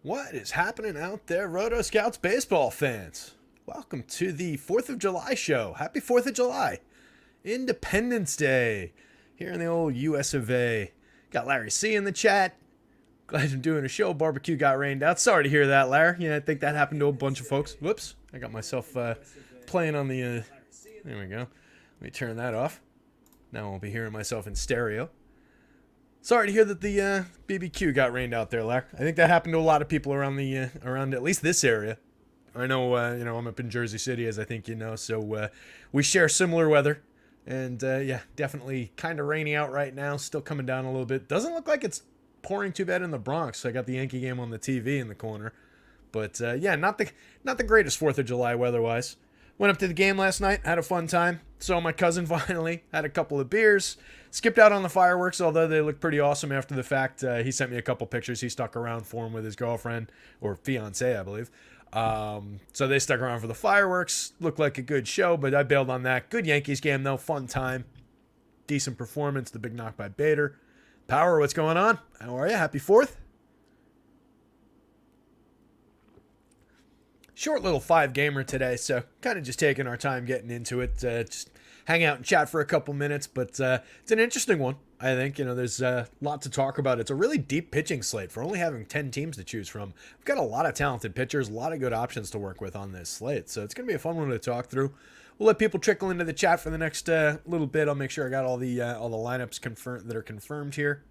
What is happening out there, rotoscouts baseball fans? Welcome to the 4th of July show. Happy 4th of July. Independence Day. Here in the old US of A. Got Larry C in the chat. Glad I'm doing a show. Barbecue got rained out. Sorry to hear that, Larry. Yeah, I think that happened to a bunch of folks. Whoops. I got myself playing on the... there we go. Let me turn that off. Now I won't be hearing myself in stereo. Sorry to hear that the BBQ got rained out there, Larry. I think that happened to a lot of people around the around at least this area. I know, I'm up in Jersey City, as I think you know, so we share similar weather. And, yeah, definitely kind of rainy out right now, still coming down a little bit. Doesn't look like it's pouring too bad in the Bronx. I got the Yankee game on the TV in the corner. But, yeah, not the greatest 4th of July weather-wise. Went up to the game last night, had a fun time. Saw my cousin finally, had a couple of beers. Skipped out on the fireworks, although they looked pretty awesome after the fact. He sent me a couple pictures he stuck around for him with his girlfriend, or fiance, I believe. So they stuck around for the fireworks. Looked like a good show, but I bailed on that. Good Yankees game, though. Fun time. Decent performance. The big knock by Bader. Power, what's going on? How are you? Happy 4th? Short little 5-gamer today, so kind of just taking our time getting into it. Just hang out and chat for a couple minutes, but it's an interesting one. I think, there's a lot to talk about. It's a really deep pitching slate for only having 10 teams to choose from. We've got a lot of talented pitchers, a lot of good options to work with on this slate, so it's going to be a fun one to talk through. We'll let people trickle into the chat for the next little bit. I'll make sure I got all the lineups confirmed that are confirmed here.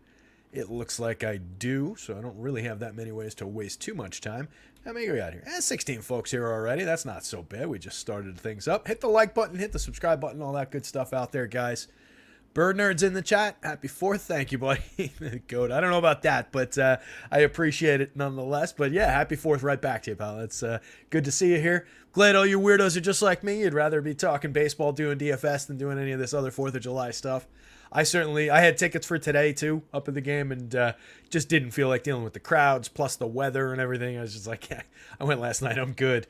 It looks like I do, so I don't really have that many ways to waste too much time. How many we got here? 16 folks here already. That's not so bad. We just started things up. Hit the like button, hit the subscribe button, all that good stuff out there, guys. Bird Nerd's in the chat. Happy 4th. Thank you, buddy. Goat. I don't know about that, but I appreciate it nonetheless. But yeah, happy 4th right back to you, pal. It's good to see you here. Glad all you weirdos are just like me. You'd rather be talking baseball, doing DFS, than doing any of this other 4th of July stuff. I had tickets for today, too, up at the game, and just didn't feel like dealing with the crowds, plus the weather and everything. I was just like, yeah, I went last night. I'm good.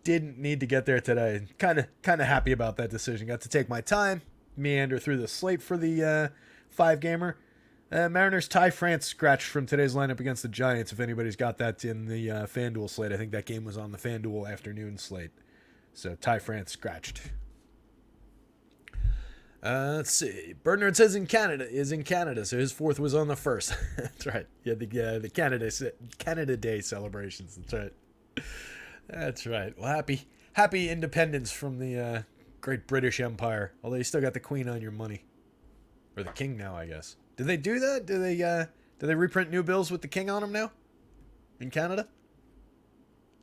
Didn't need to get there today. Kind of happy about that decision. Got to take my time, meander through the slate for the 5-gamer. Mariners Ty France scratched from today's lineup against the Giants, if anybody's got that in the FanDuel slate. I think that game was on the FanDuel afternoon slate. So Ty France scratched. Let's see. Bernard says in Canada, so his 4th was on the 1st. That's right. Yeah, the Canada Day celebrations. That's right. That's right. Well, happy independence from the Great British Empire. Although you still got the Queen on your money, or the King now, I guess. Do they do that? Do they reprint new bills with the King on them now in Canada?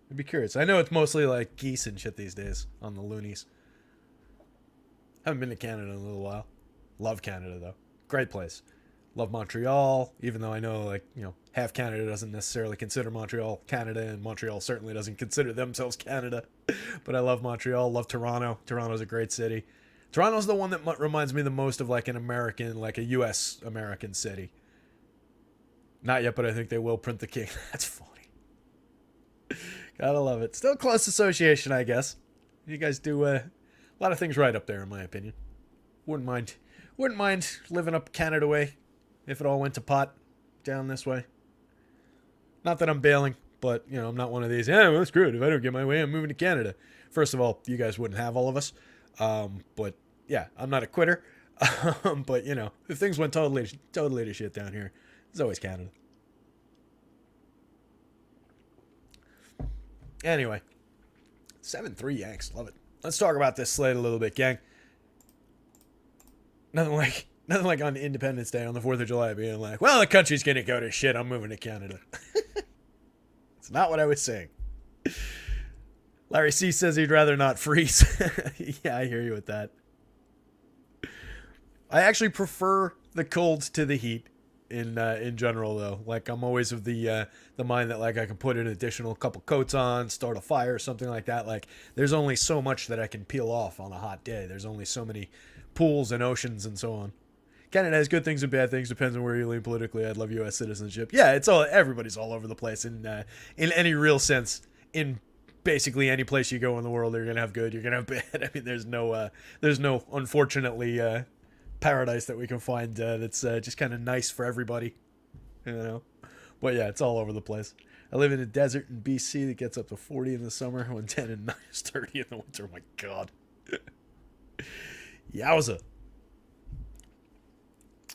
I'd be curious. I know it's mostly like geese and shit these days on the loonies. Haven't been to Canada in a little while. Love Canada, though. Great place. Love Montreal, even though I know, half Canada doesn't necessarily consider Montreal Canada, and Montreal certainly doesn't consider themselves Canada. But I love Montreal. Love Toronto. Toronto's a great city. Toronto's the one that reminds me the most of, an American, a U.S. American city. Not yet, but I think they will print the King. That's funny. Gotta love it. Still close association, I guess. You guys do, a lot of things right up there, in my opinion. Wouldn't mind living up Canada way if it all went to pot down this way. Not that I'm bailing, but, I'm not one of these, well, screw it. If I don't get my way, I'm moving to Canada. First of all, you guys wouldn't have all of us. But, yeah, I'm not a quitter. But, if things went totally to shit down here, it's always Canada. Anyway, 7-3 Yanks. Love it. Let's talk about this slate a little bit, gang. Nothing like on Independence Day on the 4th of July being like, well, the country's going to go to shit. I'm moving to Canada. It's not what I was saying. Larry C says he'd rather not freeze. Yeah, I hear you with that. I actually prefer the cold to the heat in general, though. I'm always of the mind that, I can put an additional couple coats on, start a fire, or something like that. There's only so much that I can peel off on a hot day. There's only so many pools and oceans and so on. Canada has good things and bad things, depends on where you lean politically. I'd love U.S. citizenship. Yeah, everybody's all over the place in any real sense. In basically any place you go in the world, you're gonna have good, you're gonna have bad. I mean, there's no unfortunately paradise that we can find that's just kind of nice for everybody, But yeah, it's all over the place. I live in a desert in BC that gets up to 40 in the summer, 110 and minus 30 in the winter. Oh my God. Yowza.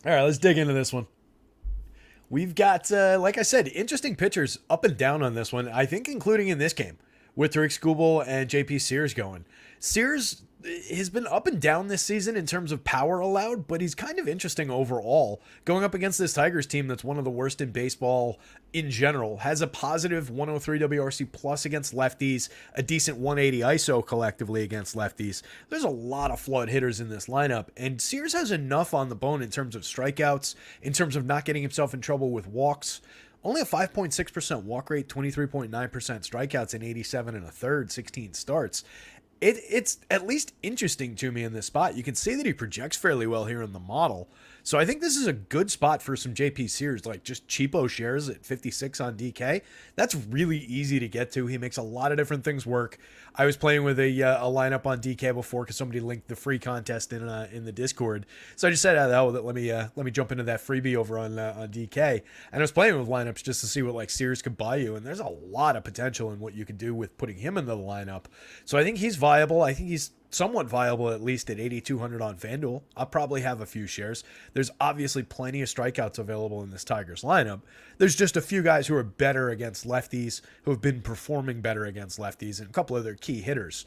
All right, let's dig into this one. We've got, like I said, interesting pitchers up and down on this one. I think including in this game with Tariq Skubal and JP Sears going. Sears has been up and down this season in terms of power allowed, but he's kind of interesting overall. Going up against this Tigers team that's one of the worst in baseball in general, has a positive 103 WRC plus against lefties, a decent 180 ISO collectively against lefties. There's a lot of flawed hitters in this lineup, and Sears has enough on the bone in terms of strikeouts, in terms of not getting himself in trouble with walks. Only a 5.6% walk rate, 23.9% strikeouts in 87 and a third, 16 starts. It's at least interesting to me in this spot. You can see that he projects fairly well here in the model. So I think this is a good spot for some JP Sears, like just cheapo shares at 56 on DK. That's really easy to get to. He makes a lot of different things work. I was playing with a lineup on DK before because somebody linked the free contest in the Discord. So I just said, let me jump into that freebie over on DK. And I was playing with lineups just to see what like Sears could buy you. And there's a lot of potential in what you could do with putting him in the lineup. So I think he's viable. I think he's somewhat viable, at least at 8,200 on FanDuel. I'll probably have a few shares. There's obviously plenty of strikeouts available in this Tigers lineup. There's just a few guys who are better against lefties, who have been performing better against lefties, and a couple of their key hitters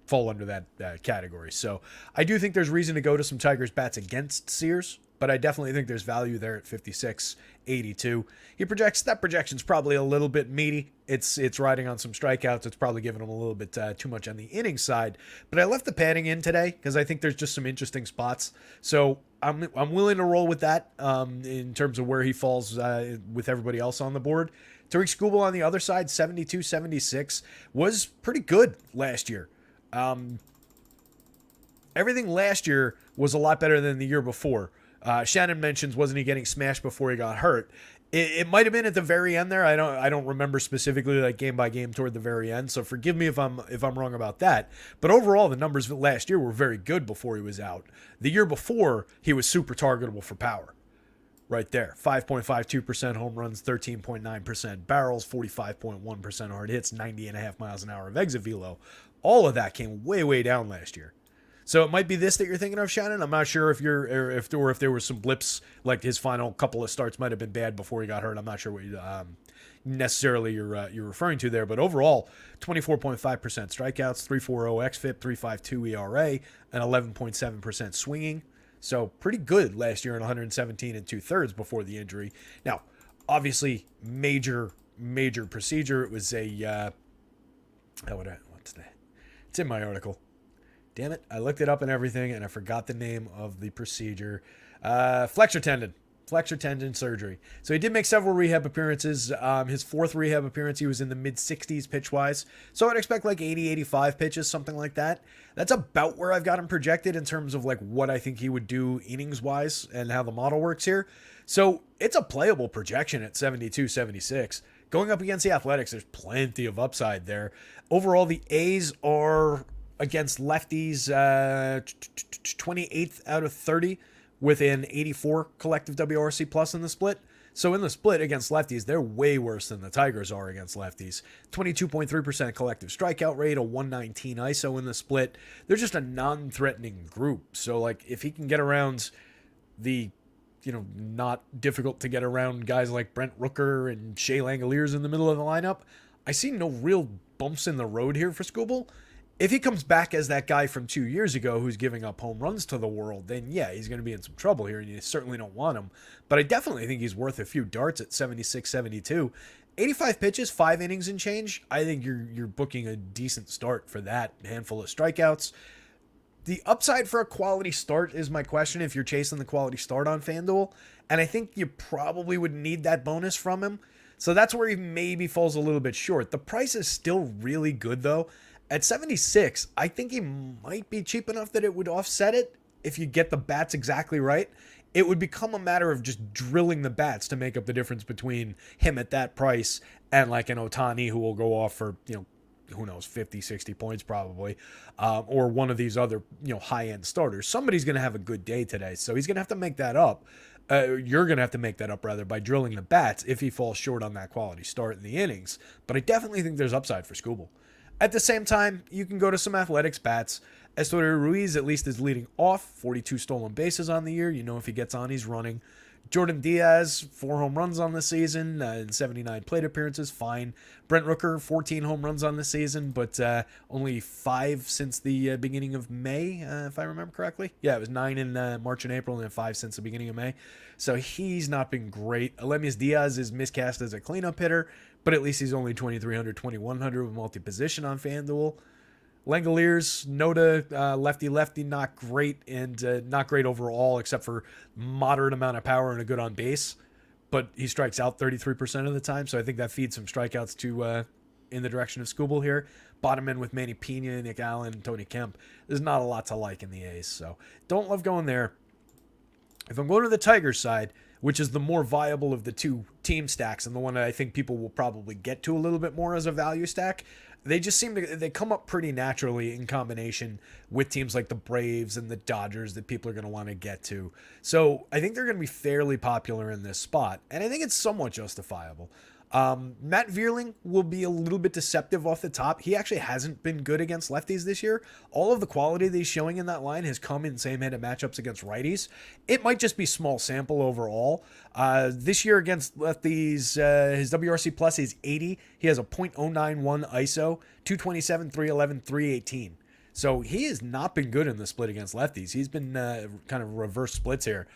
fall under that category. So I do think there's reason to go to some Tigers bats against Sears, but I definitely think there's value there at 56.82. That projection's probably a little bit meaty. It's riding on some strikeouts. It's probably giving him a little bit too much on the inning side. But I left the padding in today because I think there's just some interesting spots. So I'm willing to roll with that in terms of where he falls with everybody else on the board. Tariq Skubal on the other side, 72-76, was pretty good last year. Everything last year was a lot better than the year before. Shannon mentions, wasn't he getting smashed before he got hurt? It might have been at the very end there. I don't remember specifically like game by game toward the very end. So forgive me if I'm wrong about that. But overall, the numbers last year were very good before he was out. The year before, he was super targetable for power. Right there, 5.52% home runs, 13.9% barrels, 45.1% hard hits, 90.5 miles an hour of exit velo. All of that came way down last year. So it might be this that you're thinking of, Shannon. I'm not sure if there were some blips, like his final couple of starts might have been bad before he got hurt. I'm not sure what necessarily you're referring to there, but overall, 24.5% strikeouts, 3.40 xFIP, 3.52 ERA, and 11.7% swinging. So pretty good last year in 117 and 2/3 before the injury. Now, obviously, major procedure. It was a what's that? It's in my article. Damn it. I looked it up and everything, and I forgot the name of the procedure. Flexor tendon surgery. So he did make several rehab appearances. His fourth rehab appearance, he was in the mid-60s pitch-wise. So I'd expect like 80, 85 pitches, something like that. That's about where I've got him projected in terms of like what I think he would do innings-wise and how the model works here. So it's a playable projection at 72, 76. Going up against the Athletics, there's plenty of upside there. Overall, the A's are against lefties 28th out of 30 with an 84 collective WRC plus in the split. So in the split against lefties, they're way worse than the Tigers are against lefties. 22.3% collective strikeout rate, a 119 ISO in the split. They're just a non-threatening group. So like if he can get around the not difficult to get around guys like Brent Rooker and Shea Langoliers in the middle of the lineup, I see no real bumps in the road here for Skubal. If he comes back as that guy from 2 years ago who's giving up home runs to the world, then yeah, he's going to be in some trouble here, and you certainly don't want him. But I definitely think he's worth a few darts at 76, 72. 85 pitches, 5 innings and change. I think you're booking a decent start for that handful of strikeouts. The upside for a quality start is my question if you're chasing the quality start on FanDuel, and I think you probably would need that bonus from him. So that's where he maybe falls a little bit short. The price is still really good, though. At 76, I think he might be cheap enough that it would offset it if you get the bats exactly right. It would become a matter of just drilling the bats to make up the difference between him at that price and like an Ohtani who will go off for, who knows, 50, 60 points probably, or one of these other, high-end starters. Somebody's going to have a good day today, so he's going to have to make that up. You're going to have to make that up, rather, by drilling the bats if he falls short on that quality start in the innings. But I definitely think there's upside for Skubal. At the same time, you can go to some athletics bats. Estuardo Ruiz at least is leading off, 42 stolen bases on the year. You know, if he gets on, he's running. Jordan Diaz, 4 home runs on the season and 79 plate appearances, fine. Brent Rooker, 14 home runs on the season, but only 5 since the beginning of May, if I remember correctly. Yeah, it was 9 in March and April, and then 5 since the beginning of May. So he's not been great. Alemius Diaz is miscast as a cleanup hitter, but at least he's only 2,300, 2,100 with multi-position on FanDuel. Langoliers, Noda, lefty, not great, and not great overall, except for moderate amount of power and a good on base. But he strikes out 33% of the time, so I think that feeds some strikeouts to in the direction of Skubal here. Bottom end with Manny Pena, Nick Allen, and Tony Kemp. There's not a lot to like in the A's, so don't love going there. If I'm going to the Tigers side, which is the more viable of the two team stacks and the one that I think people will probably get to a little bit more as a value stack, they just seem to, they come up pretty naturally in combination with teams like the Braves and the Dodgers that people are going to want to get to. So I think they're going to be fairly popular in this spot, and I think it's somewhat justifiable. Matt Vierling will be a little bit deceptive off the top. He actually hasn't been good against lefties this year. All of the quality that he's showing in that line has come in same-handed matchups against righties. It might just be small sample overall. This year against lefties, his WRC plus is 80. He has a .091 ISO, 227, 311, 318. So he has not been good in the split against lefties. He's been kind of reverse splits here.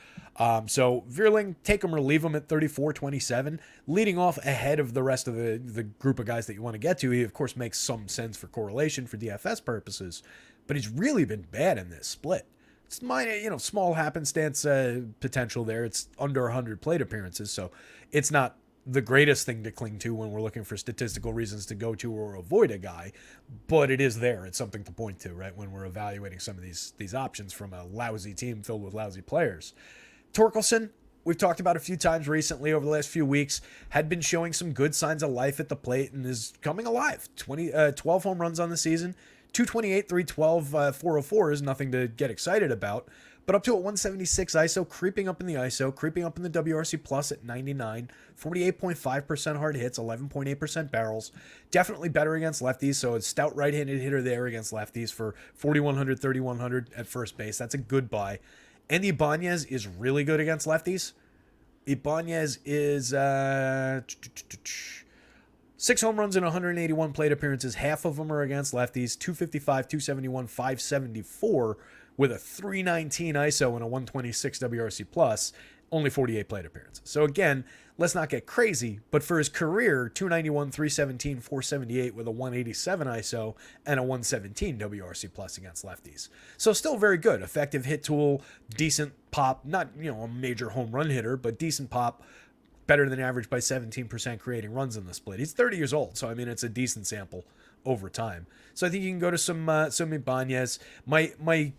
So Vierling, take him or leave him at 34-27, leading off ahead of the rest of the group of guys that you want to get to. He, of course, makes some sense for correlation for DFS purposes, but he's really been bad in this split. It's minor, small happenstance potential there. It's under 100 plate appearances, so it's not the greatest thing to cling to when we're looking for statistical reasons to go to or avoid a guy, but it is there. It's something to point to, right, when we're evaluating some of these options from a lousy team filled with lousy players. Torkelson, we've talked about a few times recently over the last few weeks, had been showing some good signs of life at the plate and is coming alive. 12 home runs on the season, 228, 312, 404 is nothing to get excited about. But up to a 176 ISO, creeping up in the ISO, creeping up in the WRC plus at 99, 48.5% hard hits, 11.8% barrels. Definitely better against lefties, so a stout right-handed hitter there against lefties for 4,100, 3,100 at first base. That's a good buy. And Ibanez is really good against lefties. Ibanez is 6 home runs and 181 plate appearances. Half of them are against lefties, 255, 271, 574. With a 319 ISO and a 126 WRC plus, only 48 plate appearances. So again, let's not get crazy, but for his career, 291, 317, 478 with a 187 ISO and a 117 WRC plus against lefties. So still very good. Effective hit tool, decent pop, not, a major home run hitter, but decent pop, better than average by 17% creating runs in the split. He's 30 years old, so I mean, it's a decent sample over time. So I think you can go to some Ibanez. My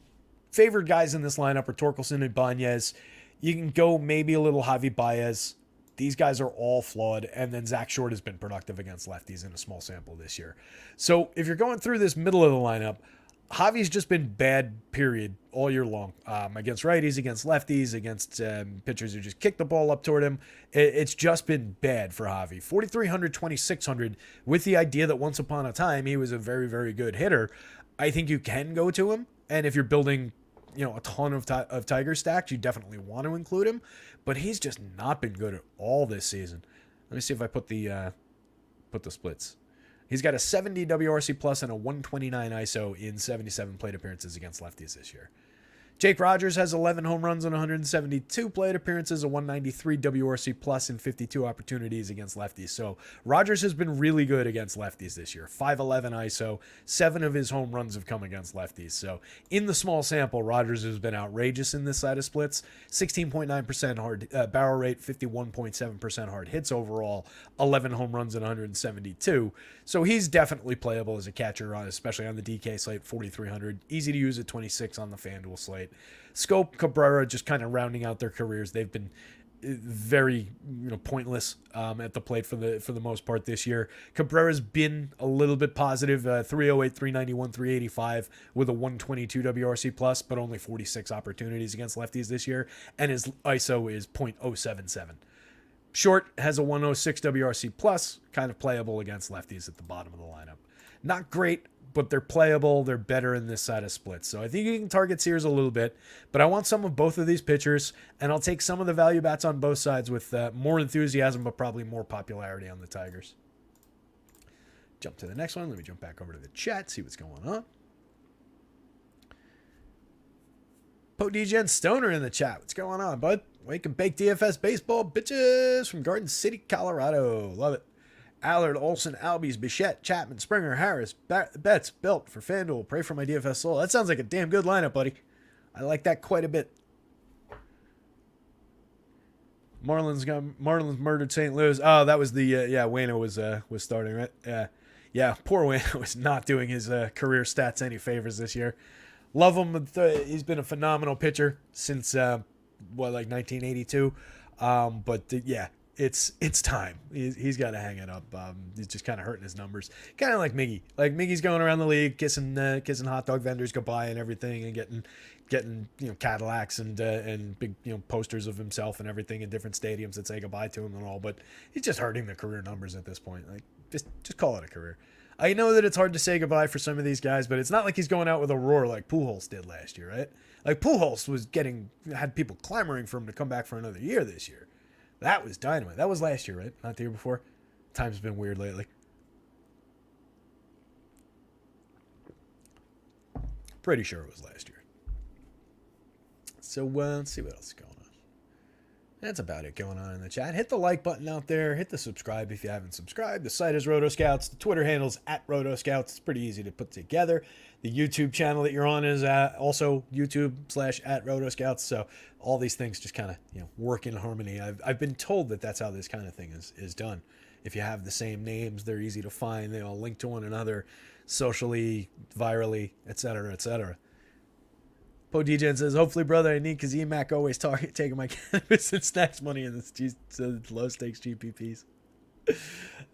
favorite guys in this lineup are Torkelson and Ibanez. You can go maybe a little Javi Baez. These guys are all flawed. And then Zach Short has been productive against lefties in a small sample this year. So if you're going through this middle of the lineup, Javi's just been bad, period, all year long. Against righties, against lefties, against pitchers who just kick the ball up toward him. It's just been bad for Javi. 4,300, 2,600, with the idea that once upon a time he was a very, very good hitter. I think you can go to him. And if you're building a ton of Tiger stacks, you definitely want to include him, but he's just not been good at all this season. Let me see if I put the splits. He's got a 70 WRC plus and a 129 ISO in 77 plate appearances against lefties this year. Jake Rogers has 11 home runs and 172 plate appearances, a 193 WRC plus and 52 opportunities against lefties. So Rogers has been really good against lefties this year. 511 ISO, 7 of his home runs have come against lefties. So in the small sample, Rogers has been outrageous in this side of splits. 16.9% hard barrel rate, 51.7% hard hits overall, 11 home runs and 172. So he's definitely playable as a catcher, especially on the DK slate, 4,300. Easy to use at 26 on the FanDuel slate. Scope, Cabrera just kind of rounding out their careers. They've been very pointless at the plate for the most part this year. Cabrera's been a little bit positive, 308, 391, 385 with a 122 WRC plus, but only 46 opportunities against lefties this year, and his ISO is .077. Short has a 106 WRC plus, kind of playable against lefties at the bottom of the lineup. Not great, but they're playable. They're better in this side of splits. So I think you can target Sears a little bit, but I want some of both of these pitchers, and I'll take some of the value bats on both sides with more enthusiasm, but probably more popularity on the Tigers. Jump to the next one. Let me jump back over to the chat, see what's going on. PoDegen Stoner in the chat. What's going on, bud? Wake and bake DFS baseball bitches from Garden City, Colorado. Love it. Allard, Olson, Albies, Bichette, Chapman, Springer, Harris, Betts, Built for FanDuel. Pray for my DFS soul. That sounds like a damn good lineup, buddy. I like that quite a bit. Marlins murdered St. Louis. Oh, that was the Waino was starting, right? Yeah. Poor Waino was not doing his career stats any favors this year. Love him. He's been a phenomenal pitcher since 1982. It's time. He's got to hang it up. He's just kind of hurting his numbers. Kind of like Miggy. Like Miggy's going around the league kissing hot dog vendors goodbye and everything, and getting Cadillacs and big posters of himself and everything in different stadiums that say goodbye to him and all. But he's just hurting the career numbers at this point. Like just call it a career. I know that it's hard to say goodbye for some of these guys, but it's not like he's going out with a roar like Pujols did last year, right? Like Pujols had people clamoring for him to come back for another year this year. That was dynamite. That was last year, right? Not the year before. Time's been weird lately. Pretty sure it was last year. So let's see what else is going on. That's about it going on in the chat. Hit the like button out there. Hit the subscribe if you haven't subscribed. The site is rotoscouts. The Twitter handle's @rotoscouts. It's pretty easy to put together. The YouTube channel that you're on is also YouTube/@rotoscouts. So all these things just kind of work in harmony. I've been told that that's how this kind of thing is done. If you have the same names, they're easy to find. They all link to one another socially, virally, etc., etc. PoDegen says, hopefully, brother, I need because EMAC always taking my cannabis and snacks money in this low stakes GPPs.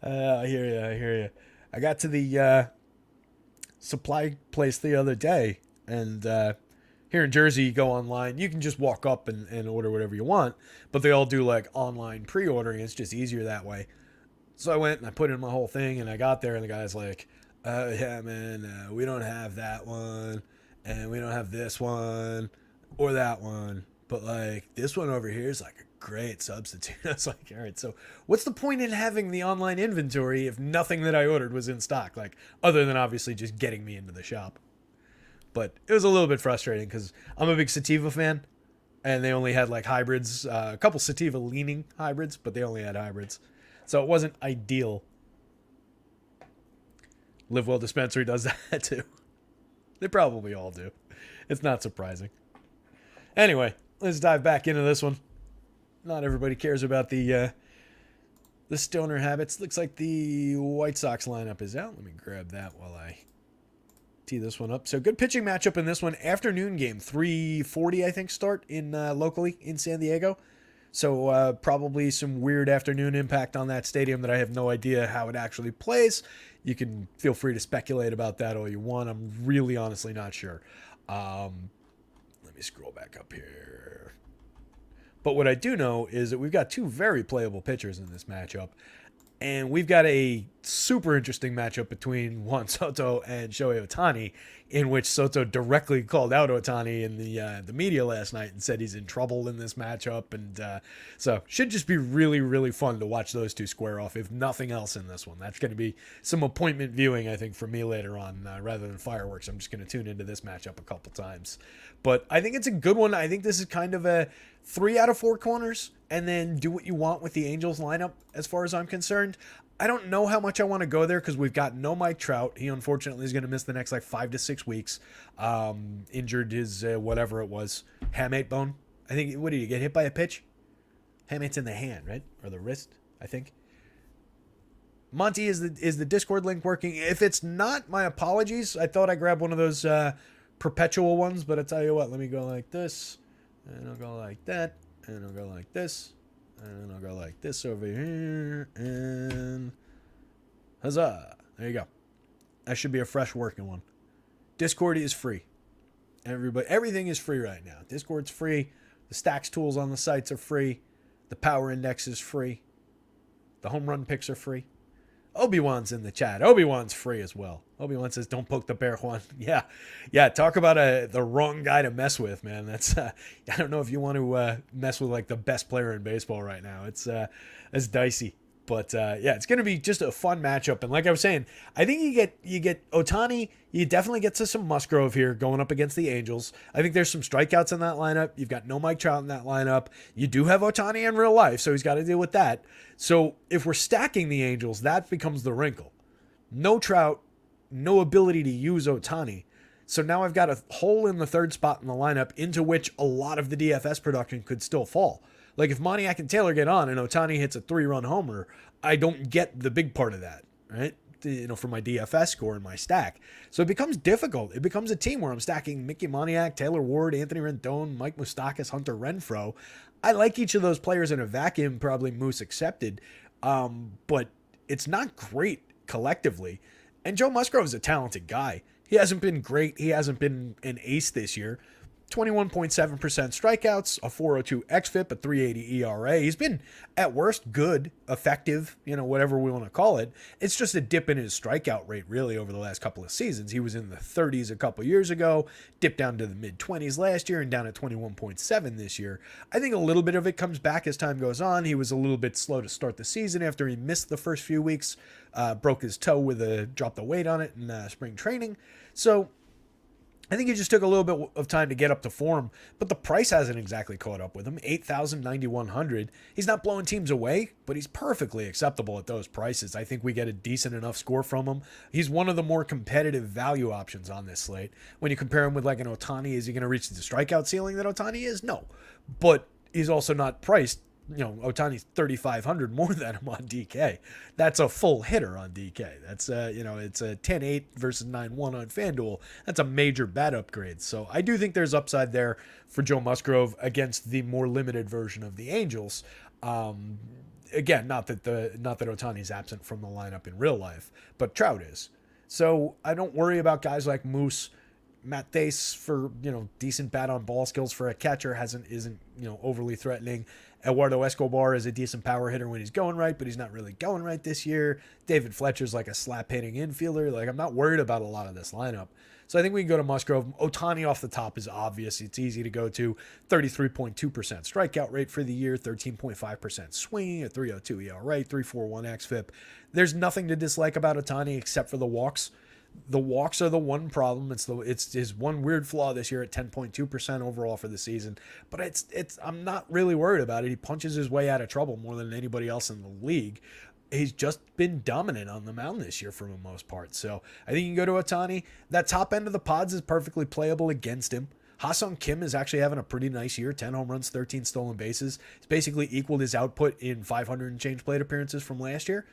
I hear you. I got to the supply place the other day, and here in Jersey, you go online. You can just walk up and order whatever you want, but they all do like online pre-ordering. It's just easier that way. So I went and I put in my whole thing, and I got there, and the guy's like, yeah, man, we don't have that one. And we don't have this one or that one, but like this one over here is like a great substitute. I was like, all right, so what's the point in having the online inventory if nothing that I ordered was in stock? Like other than obviously just getting me into the shop. But it was a little bit frustrating because I'm a big sativa fan, and they only had like hybrids, a couple sativa leaning hybrids, but they only had hybrids. So it wasn't ideal. Live Well Dispensary does that too. They probably all do. It's not surprising. Anyway, let's dive back into this one. Not everybody cares about the stoner habits. Looks like the White Sox lineup is out. Let me grab that while I tee this one up. So good pitching matchup in this one. Afternoon game, 3:40 I think start in locally in San Diego. So probably some weird afternoon impact on that stadium that I have no idea how it actually plays. You can feel free to speculate about that all you want. I'm really honestly not sure. Let me scroll back up here. But what I do know is that we've got two very playable pitchers in this matchup. And we've got a super interesting matchup between Juan Soto and Shohei Ohtani, in which Soto directly called out Ohtani in the media last night and said he's in trouble in this matchup. And so should just be really, really fun to watch those two square off, if nothing else in this one. That's going to be some appointment viewing, I think, for me later on, rather than fireworks. I'm just going to tune into this matchup a couple times. But I think it's a good one. I think this is kind of a 3 out of 4 corners, and then do what you want with the Angels lineup as far as I'm concerned. I don't know how much I want to go there because we've got no Mike Trout. He unfortunately is going to miss the next 5 to 6 weeks. Injured his whatever it was, hamate bone. I think, what did he get hit by a pitch? Hamate's in the hand, right? Or the wrist, I think. Monty, is the Discord link working? If it's not, my apologies. I thought I grabbed one of those perpetual ones, but I tell you what, let me go like this, and I'll go like that, and I'll go like this, And I'll go like this over here. And huzzah. There you go. That should be a fresh working one. Discord is free. Everything is free right now. Discord's free. The stacks tools on the sites are free. The power index is free. The home run picks are free. Obi-Wan's in the chat. Obi-Wan's free as well. Obi-Wan says, don't poke the bear, Juan. Yeah. Talk about the wrong guy to mess with, man. That's I don't know if you want to mess with like the best player in baseball right now. It's dicey. But yeah, it's going to be just a fun matchup. And like I was saying, I think you get Ohtani. You definitely get to some Musgrove here going up against the Angels. I think there's some strikeouts in that lineup. You've got no Mike Trout in that lineup. You do have Ohtani in real life, so he's got to deal with that. So if we're stacking the Angels, that becomes the wrinkle. No Trout, no ability to use Ohtani. So now I've got a hole in the third spot in the lineup into which a lot of the DFS production could still fall. Like if Moniak and Taylor get on and Ohtani hits a 3-run homer, I don't get the big part of that, right? For my DFS score and my stack. So it becomes difficult. It becomes a team where I'm stacking Mickey Moniak, Taylor Ward, Anthony Rendon, Mike Moustakas, Hunter Renfroe. I like each of those players in a vacuum, probably Moose accepted, but it's not great collectively. And Joe Musgrove is a talented guy. He hasn't been great. He hasn't been an ace this year. 21.7% strikeouts, a 4.02 xFIP, a 3.80 ERA. He's been, at worst, good, effective, whatever we want to call it. It's just a dip in his strikeout rate, really, over the last couple of seasons. He was in the 30s a couple years ago, dipped down to the mid-20s last year, and down at 21.7 this year. I think a little bit of it comes back as time goes on. He was a little bit slow to start the season after he missed the first few weeks, broke his toe dropped the weight on it in spring training. So I think he just took a little bit of time to get up to form, but the price hasn't exactly caught up with him. 8,000, 9,100. He's not blowing teams away, but he's perfectly acceptable at those prices. I think we get a decent enough score from him. He's one of the more competitive value options on this slate. When you compare him with like an Ohtani, is he going to reach the strikeout ceiling that Ohtani is? No, but he's also not priced. Ohtani's 3,500 more than him on DK. That's a full hitter on DK. That's, it's a 10-8 versus 9-1 on FanDuel. That's a major bat upgrade. So I do think there's upside there for Joe Musgrove against the more limited version of the Angels. Again, not that Ohtani's absent from the lineup in real life, but Trout is. So I don't worry about guys like Moose. Matt Thace for, decent bat on ball skills for a catcher isn't overly threatening. Eduardo Escobar is a decent power hitter when he's going right, but he's not really going right this year. David Fletcher's like a slap-hitting infielder. Like, I'm not worried about a lot of this lineup. So I think we can go to Musgrove. Ohtani off the top is obvious. It's easy to go to. 33.2% strikeout rate for the year, 13.5% swing, a 3.02 ERA, 3.41 xFIP. There's nothing to dislike about Ohtani except for the walks. The walks are the one problem. It's his one weird flaw this year at 10.2% overall for the season. But I'm not really worried about it. He punches his way out of trouble more than anybody else in the league. He's just been dominant on the mound this year for the most part. So I think you can go to Ohtani. That top end of the pods is perfectly playable against him. Ha-Seong Kim is actually having a pretty nice year. 10 home runs, 13 stolen bases. He's basically equaled his output in 500 and change plate appearances from last year.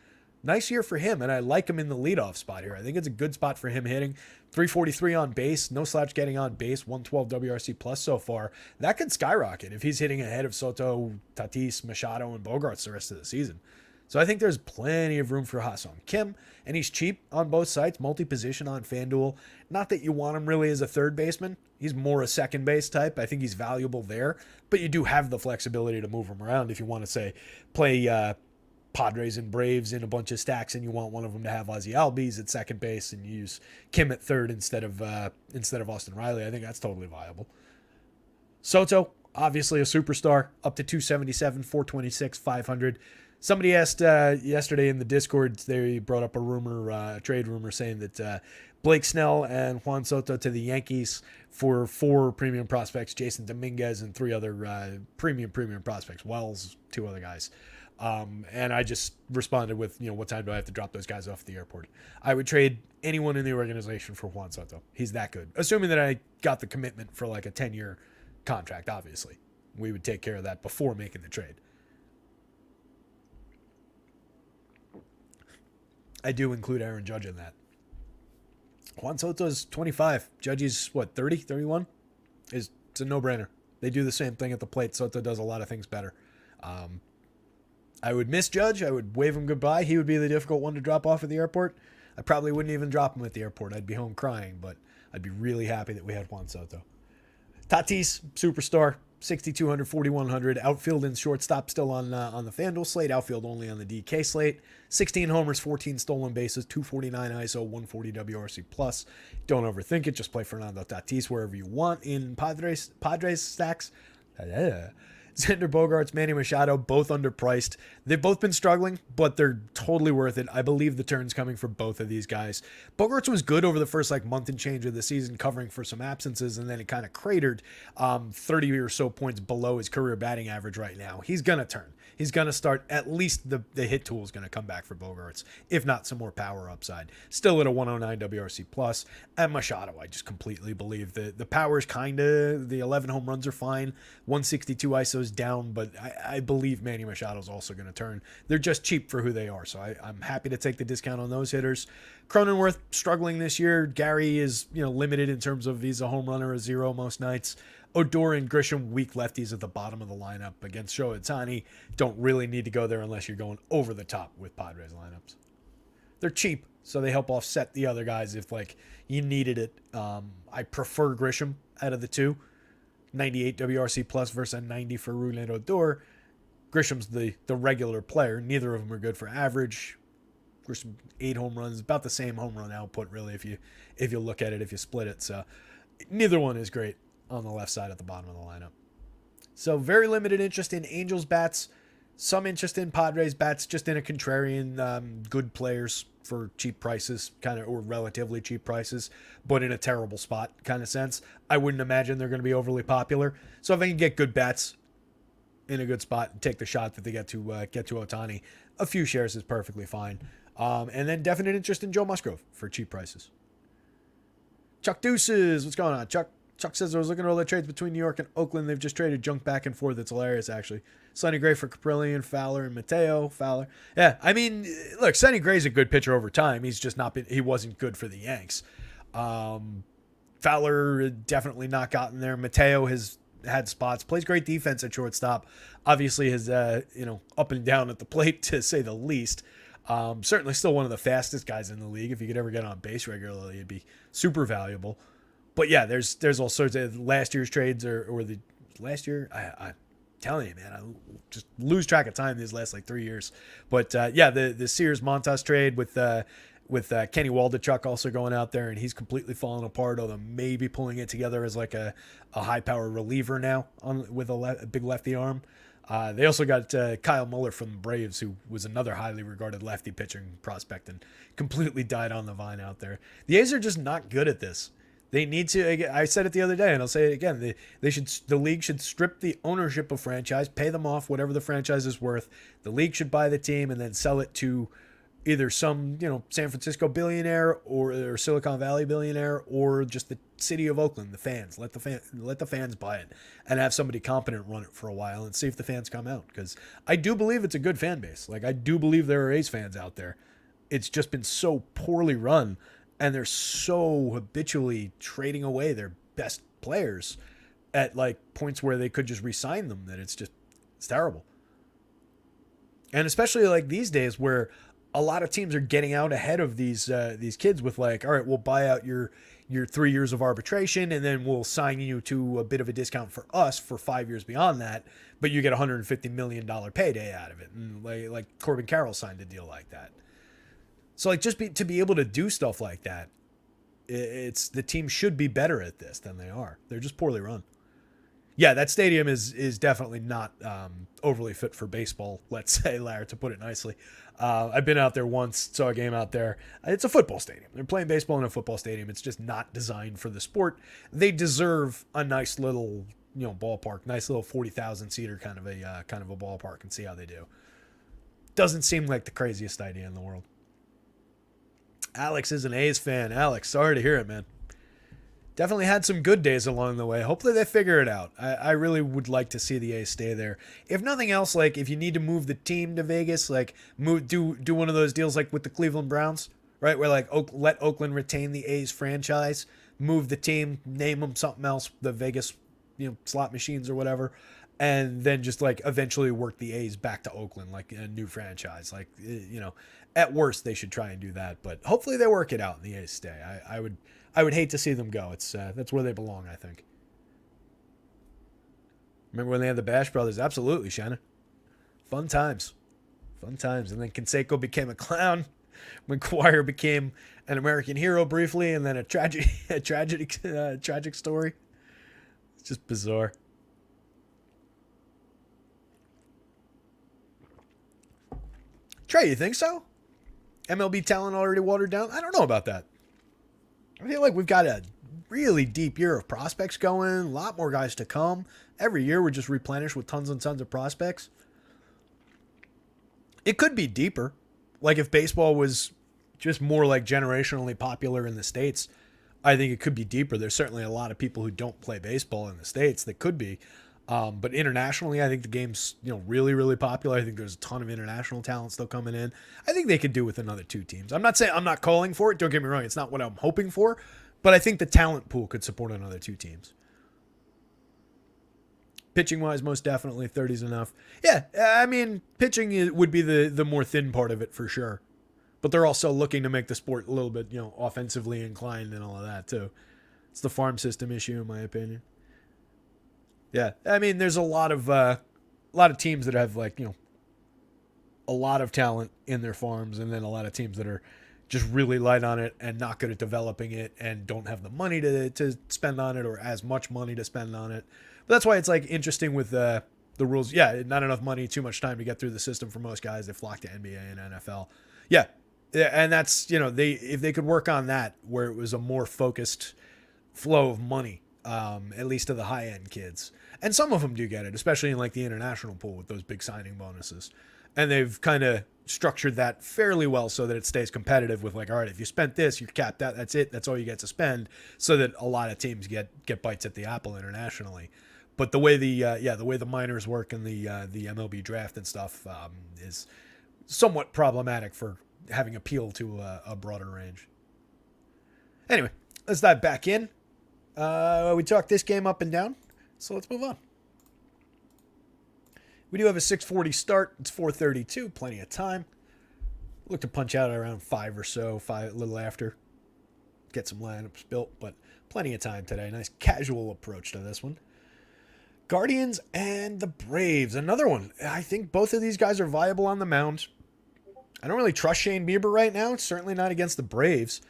Nice year for him, and I like him in the leadoff spot here. I think it's a good spot for him hitting. 343 on base, no slouch getting on base, 112 WRC plus so far. That could skyrocket if he's hitting ahead of Soto, Tatis, Machado, and Bogarts the rest of the season. So I think there's plenty of room for Ha-Seong Kim, and he's cheap on both sites, multi-position on FanDuel. Not that you want him really as a third baseman. He's more a second base type. I think he's valuable there, but you do have the flexibility to move him around if you want to, say, play Padres and Braves in a bunch of stacks and you want one of them to have Ozzie Albies at second base and you use Kim at third instead of Austin Riley. I think that's totally viable. Soto, obviously a superstar, up to 277, 426, 500. Somebody asked yesterday in the Discord, they brought up a trade rumor saying that Blake Snell and Juan Soto to the Yankees for 4 premium prospects, Jason Dominguez and 3 other premium prospects, Wells, 2 other guys. And I just responded with, what time do I have to drop those guys off at the airport? I would trade anyone in the organization for Juan Soto. He's that good. Assuming that I got the commitment for like a 10-year contract, obviously. We would take care of that before making the trade. I do include Aaron Judge in that. Juan Soto's 25. Judge is, 30, 31? It's a no-brainer. They do the same thing at the plate. Soto does a lot of things better. I would misjudge. I would wave him goodbye. He would be the difficult one to drop off at the airport. I probably wouldn't even drop him at the airport. I'd be home crying, but I'd be really happy that we had Juan Soto. Tatis, superstar, 6,200, 4,100. Outfield and shortstop still on the FanDuel slate. Outfield only on the DK slate. 16 homers, 14 stolen bases, 249 ISO, 140 WRC plus. Don't overthink it. Just play Fernando Tatis wherever you want in Padres stacks. Xander Bogaerts, Manny Machado, both underpriced. They've both been struggling, but they're totally worth it. I believe the turn's coming for both of these guys. Bogaerts was good over the first month and change of the season, covering for some absences, and then it kind of cratered 30 or so points below his career batting average right now. He's going to turn. He's going to start, at least the hit tool is going to come back for Bogaerts, if not some more power upside. Still at a 109 WRC plus. And Machado, I just completely believe that the power is kind of, the 11 home runs are fine. 162 ISO's down, but I believe Manny Machado's also going to turn. They're just cheap for who they are, so I'm happy to take the discount on those hitters. Cronenworth struggling this year. Gary is limited in terms of he's a home runner, a zero most nights. Odor and Grisham, weak lefties at the bottom of the lineup against Shohei Ohtani. Don't really need to go there unless you're going over the top with Padres lineups. They're cheap, so they help offset the other guys if you needed it. I prefer Grisham out of the two. 98 WRC plus versus a 90 for Rougned Odor. Grisham's the regular player. Neither of them are good for average. Grisham 8 home runs, about the same home run output really if you look at it, if you split it. So neither one is great on the left side at the bottom of the lineup. So very limited interest in Angels bats, some interest in Padres bats, just in a contrarian, good players for cheap prices, or relatively cheap prices, but in a terrible spot kind of sense. I wouldn't imagine they're going to be overly popular. So if I can get good bats in a good spot and take the shot that they get to Ohtani, a few shares is perfectly fine. And then definite interest in Joe Musgrove for cheap prices. Chuck Deuces, what's going on, Chuck? Chuck says, I was looking at all the trades between New York and Oakland. They've just traded junk back and forth. It's hilarious, actually. Sonny Gray for Caprillion, Fowler, and Mateo. Fowler. Yeah, I mean, look, Sonny Gray's a good pitcher over time. He's just he wasn't good for the Yanks. Fowler definitely not gotten there. Mateo has had spots. Plays great defense at shortstop. Obviously has, up and down at the plate, to say the least. Certainly still one of the fastest guys in the league. If you could ever get on base regularly, it'd be super valuable. But yeah, there's all sorts of last year's trades or the last year. I'm telling you, man, I just lose track of time these last 3 years. But the Sears Montas trade with Kenny Waldichuk also going out there, and he's completely fallen apart. Although maybe pulling it together as a high power reliever now with a big lefty arm. They also got Kyle Muller from the Braves, who was another highly regarded lefty pitching prospect and completely died on the vine out there. The A's are just not good at this. They need to. I said it the other day, and I'll say it again. The league should strip the ownership of franchise, pay them off whatever the franchise is worth. The league should buy the team and then sell it to either some San Francisco billionaire or Silicon Valley billionaire, or just the city of Oakland, the fans. Let the fans buy it and have somebody competent run it for a while and see if the fans come out. Because I do believe it's a good fan base. I do believe there are A's fans out there. It's just been so poorly run. And they're so habitually trading away their best players at points where they could just re-sign them that it's terrible. And especially these days where a lot of teams are getting out ahead of these kids with all right, we'll buy out your 3 years of arbitration and then we'll sign you to a bit of a discount for us for 5 years beyond that, but you get a $150 million payday out of it. And like Corbin Carroll signed a deal like that. So to be able to do stuff like that, it's the team should be better at this than they are. They're just poorly run. Yeah, that stadium is definitely not overly fit for baseball, let's say, Larry, to put it nicely. I've been out there once, saw a game out there. It's a football stadium. They're playing baseball in a football stadium. It's just not designed for the sport. They deserve a nice little ballpark, nice little 40,000 seater kind of a ballpark, and see how they do. Doesn't seem like the craziest idea in the world. Alex is an A's fan. Alex, sorry to hear it, man. Definitely had some good days along the way. Hopefully they figure it out. I really would like to see the A's stay there. If nothing else, if you need to move the team to Vegas, do one of those deals with the Cleveland Browns, right? Where let Oakland retain the A's franchise, move the team, name them something else, the Vegas, slot machines or whatever, and then just like eventually work the A's back to Oakland like a new franchise. Like, at worst they should try and do that, but hopefully they work it out and the A's stay. I would hate to see them go. It's that's where they belong, I think. Remember when they had the Bash Brothers? Absolutely, Shannon. Fun times. Fun times. And then Canseco became a clown. McGuire became an American hero briefly, and then a tragic story. It's just bizarre. Trey, you think so? MLB talent already watered down? I don't know about that. I feel like we've got a really deep year of prospects going, a lot more guys to come. Every year we're just replenished with tons and tons of prospects. It could be deeper. Like if baseball was just more like generationally popular in the States, I think it could be deeper. There's certainly a lot of people who don't play baseball in the States that could be. But internationally, I think the game's really, really popular. I think there's a ton of international talent still coming in. I think they could do with another 2 teams. I'm not saying I'm not calling for it. Don't get me wrong. It's not what I'm hoping for. But I think the talent pool could support another 2 teams. Pitching-wise, most definitely, 30's enough. Yeah, I mean, pitching would be the more thin part of it for sure. But they're also looking to make the sport a little bit, offensively inclined and all of that, too. It's the farm system issue, in my opinion. Yeah, I mean, there's a lot of teams that have, like, a lot of talent in their farms, and then a lot of teams that are just really light on it and not good at developing it and don't have the money to spend on it or as much money to spend on it. But that's why it's like interesting with the rules. Yeah, not enough money, too much time to get through the system for most guys. They flock to NBA and NFL. Yeah, and that's, if they could work on that where it was a more focused flow of money, at least to the high-end kids. And some of them do get it, especially in like the international pool with those big signing bonuses. And they've kind of structured that fairly well so that it stays competitive with like, all right, if you spent this, you're capped out. That's it. That's all you get to spend, so that a lot of teams get bites at the apple internationally. But the way the minors work and the MLB draft and stuff is somewhat problematic for having appeal to a broader range. Anyway, let's dive back in. We talked this game up and down, so let's move on. We do have a 6:40 start. It's 4:32, plenty of time. Look to punch out around 5 or so, a little after. Get some lineups built, but plenty of time today. Nice casual approach to this one. Guardians and the Braves. Another one. I think both of these guys are viable on the mound. I don't really trust Shane Bieber right now. Certainly not against the Braves.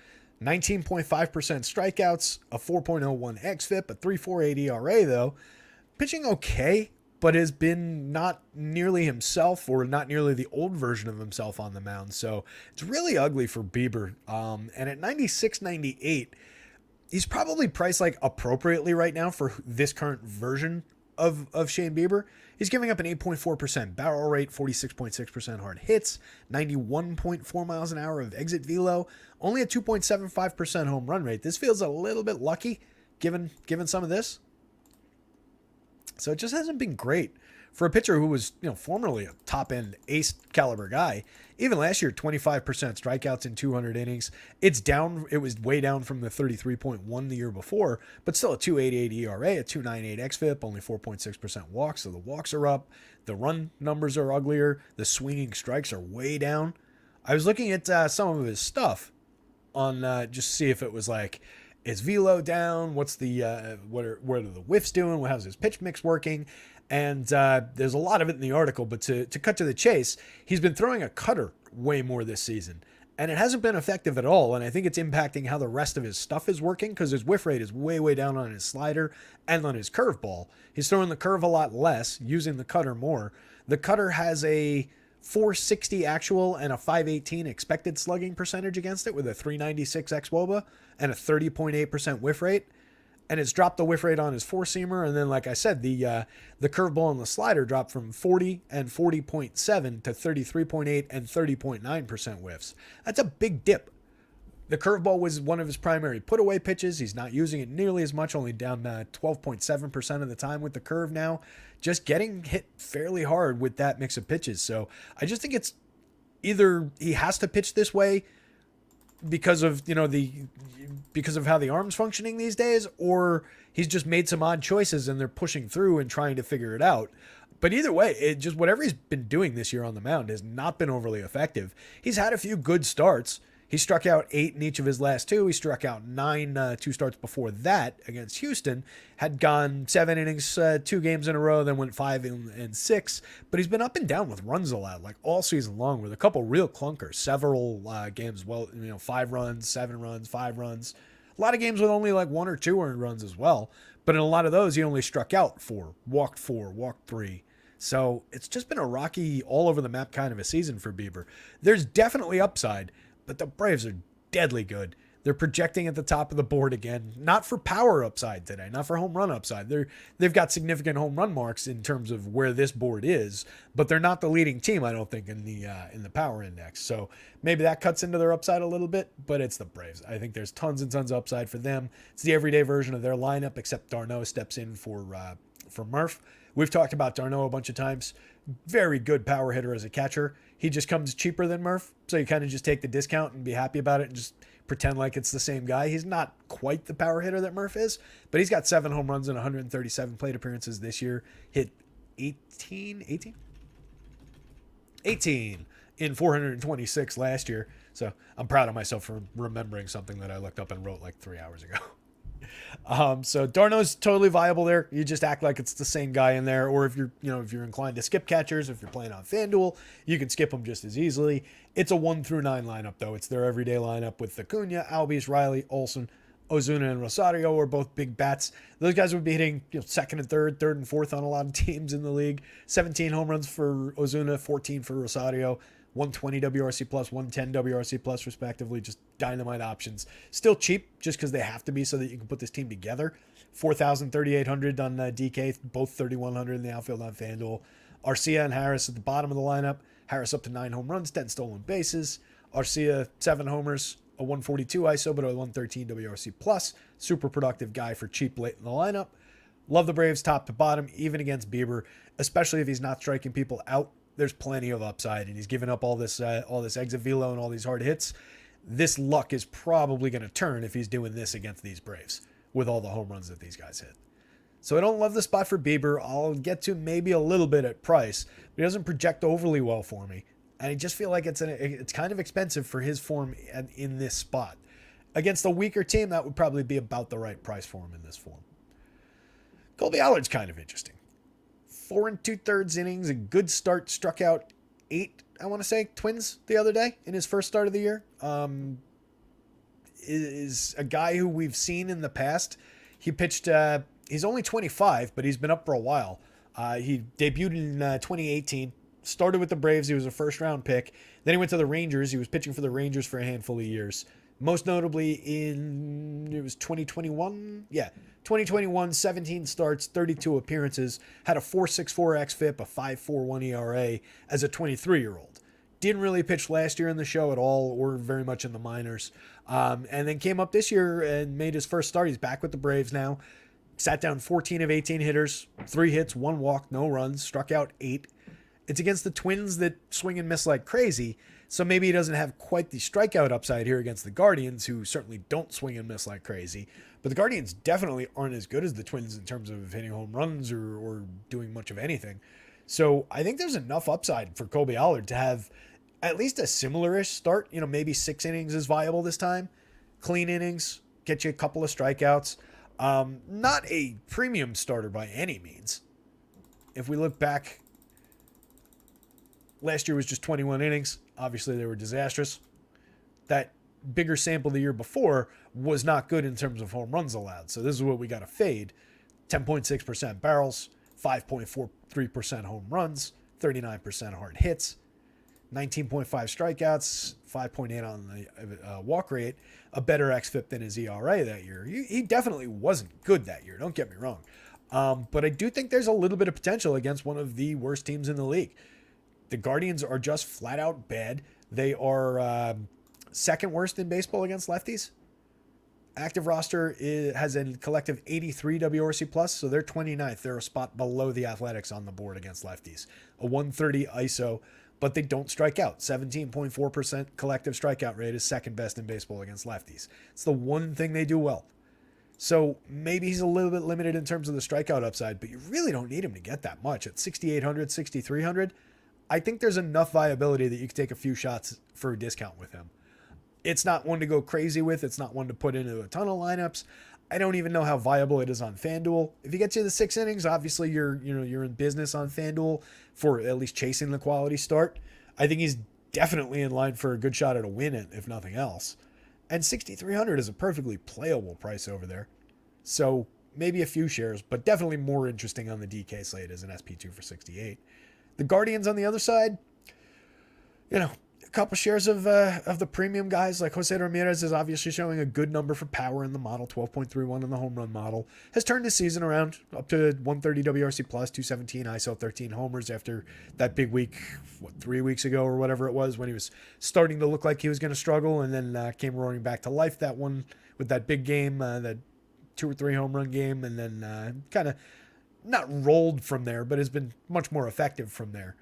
19.5% strikeouts, a 4.01 xFIP, a 3.48 ERA though. Pitching okay, but has been not nearly himself or not nearly the old version of himself on the mound. So it's really ugly for Bieber. And at 96.98, he's probably priced like appropriately right now for this current version of Shane Bieber. He's giving up an 8.4% barrel rate, 46.6% hard hits, 91.4 miles an hour of exit velo, only a 2.75% home run rate. This feels a little bit lucky given some of this. So it just hasn't been great for a pitcher who was, formerly a top-end ace caliber guy. Even last year, 25% strikeouts in 200 innings. It's down. It was way down from the 33.1 the year before, but still a 2.88 ERA, a 2.98 xFIP, only 4.6% walks. So the walks are up. The run numbers are uglier. The swinging strikes are way down. I was looking at some of his stuff on just to see if it was like, is velo down? What's the what are the whiffs doing? How's his pitch mix working? And there's a lot of it in the article, but to cut to the chase, he's been throwing a cutter way more this season, and it hasn't been effective at all. And I think it's impacting how the rest of his stuff is working, because his whiff rate is way down on his slider and on his curveball. He's throwing the curve a lot less, using the cutter more. The cutter has a 460 actual and a 518 expected slugging percentage against it, with a 396 xWOBA and a 30.8% whiff rate. And it's dropped the whiff rate on his four-seamer. And then, like I said, the curveball and the slider dropped from 40 and 40.7 to 33.8 and 30.9% whiffs. That's a big dip. The curveball was one of his primary put-away pitches. He's not using it nearly as much, only down 12.7% of the time with the curve now. Just getting hit fairly hard with that mix of pitches. So I just think it's either he has to pitch this way because of, because of how the arm's functioning these days, or he's just made some odd choices and they're pushing through and trying to figure it out. But either way, it just, whatever he's been doing this year on the mound has not been overly effective. He's had a few good starts. He struck out 8 in each of his last 2. He struck out 9 2 starts before that against Houston. Had gone 7 innings 2 games in a row, then went 5 and 6. But he's been up and down with runs allowed like all season long, with a couple real clunkers. Several games, 5 runs, 7 runs, 5 runs. A lot of games with only like 1 or 2 earned runs as well. But in a lot of those, he only struck out 4, walked 3. So it's just been a rocky, all over the map kind of a season for Bieber. There's definitely upside, but the Braves are deadly good. They're projecting at the top of the board again, not for power upside today, not for home run upside. They've got significant home run marks in terms of where this board is, but they're not the leading team, I don't think, in the power index. So maybe that cuts into their upside a little bit, but it's the Braves. I think there's tons and tons of upside for them. It's the everyday version of their lineup, except d'Arnaud steps in for Murph. We've talked about d'Arnaud a bunch of times. Very good power hitter as a catcher. He just comes cheaper than Murph, so you kind of just take the discount and be happy about it and just pretend like it's the same guy. He's not quite the power hitter that Murph is, but he's got 7 home runs and 137 plate appearances this year. Hit 18 in 426 last year. So I'm proud of myself for remembering something that I looked up and wrote like 3 hours ago. So d'Arnaud's totally viable there. You just act like it's the same guy in there. Or if you're inclined to skip catchers, if you're playing on FanDuel, you can skip them just as easily. It's a 1 through 9 lineup though. It's their everyday lineup with Acuna, Albies, Riley, Olsen, Ozuna, and Rosario are both big bats. Those guys would be hitting second and third and fourth on a lot of teams in the league. 17 home runs for Ozuna, 14 for Rosario. 120 WRC plus, 110 WRC plus, respectively. Just dynamite options. Still cheap, just because they have to be so that you can put this team together. 4,000, 3,800 on DK, both 3,100 in the outfield on FanDuel. Arcia and Harris at the bottom of the lineup. Harris up to 9 home runs, 10 stolen bases. Arcia, 7 homers, a 142 ISO, but a 113 WRC plus. Super productive guy for cheap late in the lineup. Love the Braves top to bottom, even against Bieber, especially if he's not striking people out. There's plenty of upside, and he's given up all this exit velo and all these hard hits. This luck is probably going to turn if he's doing this against these Braves with all the home runs that these guys hit. So I don't love the spot for Bieber. I'll get to maybe a little bit at price, but he doesn't project overly well for me, and I just feel like it's kind of expensive for his form in this spot. Against a weaker team, that would probably be about the right price for him in this form. Colby Allard's kind of interesting. 4 2/3 innings, a good start, struck out 8, I want to say, Twins the other day in his first start of the year. Is a guy who we've seen in the past. He pitched, he's only 25, but he's been up for a while. He debuted in 2018, started with the Braves. He was a first round pick. Then he went to the Rangers. He was pitching for the Rangers for a handful of years. Most notably it was 2021. Yeah. 2021, 17 starts, 32 appearances, had a 4.64 xFIP, a 5.41 ERA as a 23-year-old. Didn't really pitch last year in the show at all or very much in the minors. And then came up this year and made his first start. He's back with the Braves now. Sat down 14 of 18 hitters, 3 hits, 1 walk, no runs, struck out 8. It's against the Twins that swing and miss like crazy. So maybe he doesn't have quite the strikeout upside here against the Guardians, who certainly don't swing and miss like crazy. But the Guardians definitely aren't as good as the Twins in terms of hitting home runs or doing much of anything. So I think there's enough upside for Colby Allard to have at least a similar-ish start. Maybe 6 innings is viable this time. Clean innings, get you a couple of strikeouts. Not a premium starter by any means. If we look back, last year was just 21 innings. Obviously, they were disastrous. That bigger sample the year before was not good in terms of home runs allowed. So this is what we got to fade. 10.6% barrels, 5.43% home runs, 39% hard hits, 19.5 strikeouts, 5.8 on the walk rate, a better xFIP than his ERA that year. He definitely wasn't good that year, don't get me wrong. But I do think there's a little bit of potential against one of the worst teams in the league. The Guardians are just flat out bad. They are second worst in baseball against lefties. Active roster has a collective 83 WRC plus, so they're 29th. They're a spot below the Athletics on the board against lefties. A 130 ISO, but they don't strike out. 17.4% collective strikeout rate is second best in baseball against lefties. It's the one thing they do well. So maybe he's a little bit limited in terms of the strikeout upside, but you really don't need him to get that much. At 6,800, 6,300, I think there's enough viability that you can take a few shots for a discount with him. It's not one to go crazy with. It's not one to put into a ton of lineups. I don't even know how viable it is on FanDuel. If you get to the 6 innings, obviously you're in business on FanDuel for at least chasing the quality start. I think he's definitely in line for a good shot at a win, if nothing else. And 6,300 is a perfectly playable price over there. So maybe a few shares, but definitely more interesting on the DK slate as an SP2 for 68. The Guardians on the other side, a couple shares of the premium guys like Jose Ramirez is obviously showing a good number for power in the model, 12.31 in the home run model. Has turned his season around up to 130 WRC plus, 217 ISO, 13 homers after that big week, 3 weeks ago or whatever it was, when he was starting to look like he was going to struggle, and then came roaring back to life that one with that big game, that 2 or 3 home run game, and then kind of not rolled from there, but has been much more effective from there.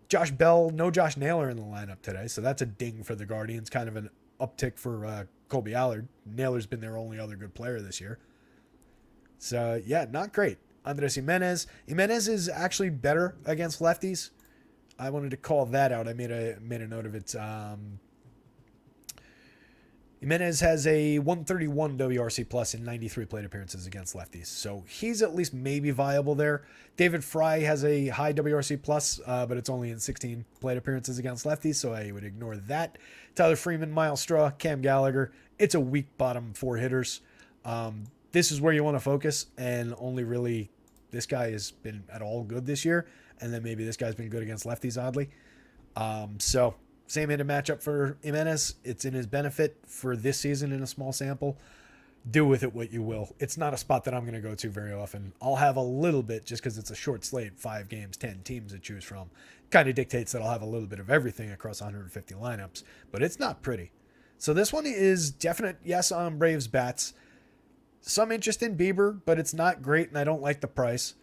Josh Bell, no Josh Naylor in the lineup today, so that's a ding for the Guardians, kind of an uptick for Colby Allard. Naylor's been their only other good player this year. So, yeah, not great. Andres Jimenez. Jimenez is actually better against lefties. I wanted to call that out. I made a note of it. Jimenez has a 131 WRC plus in 93 plate appearances against lefties. So he's at least maybe viable there. David Fry has a high WRC plus, but it's only in 16 plate appearances against lefties, so I would ignore that. Tyler Freeman, Miles Straw, Cam Gallagher. It's a weak bottom 4 hitters. This is where you want to focus, and only really this guy has been at all good this year, and then maybe this guy's been good against lefties, oddly. So same-handed matchup for Jimenez. It's in his benefit for this season in a small sample. Do with it what you will. It's not a spot that I'm going to go to very often. I'll have a little bit just because it's a short slate, 5 games, 10 teams to choose from. Kind of dictates that I'll have a little bit of everything across 150 lineups, but it's not pretty. So this one is definite yes on Braves bats. Some interest in Bieber, but it's not great, and I don't like the price.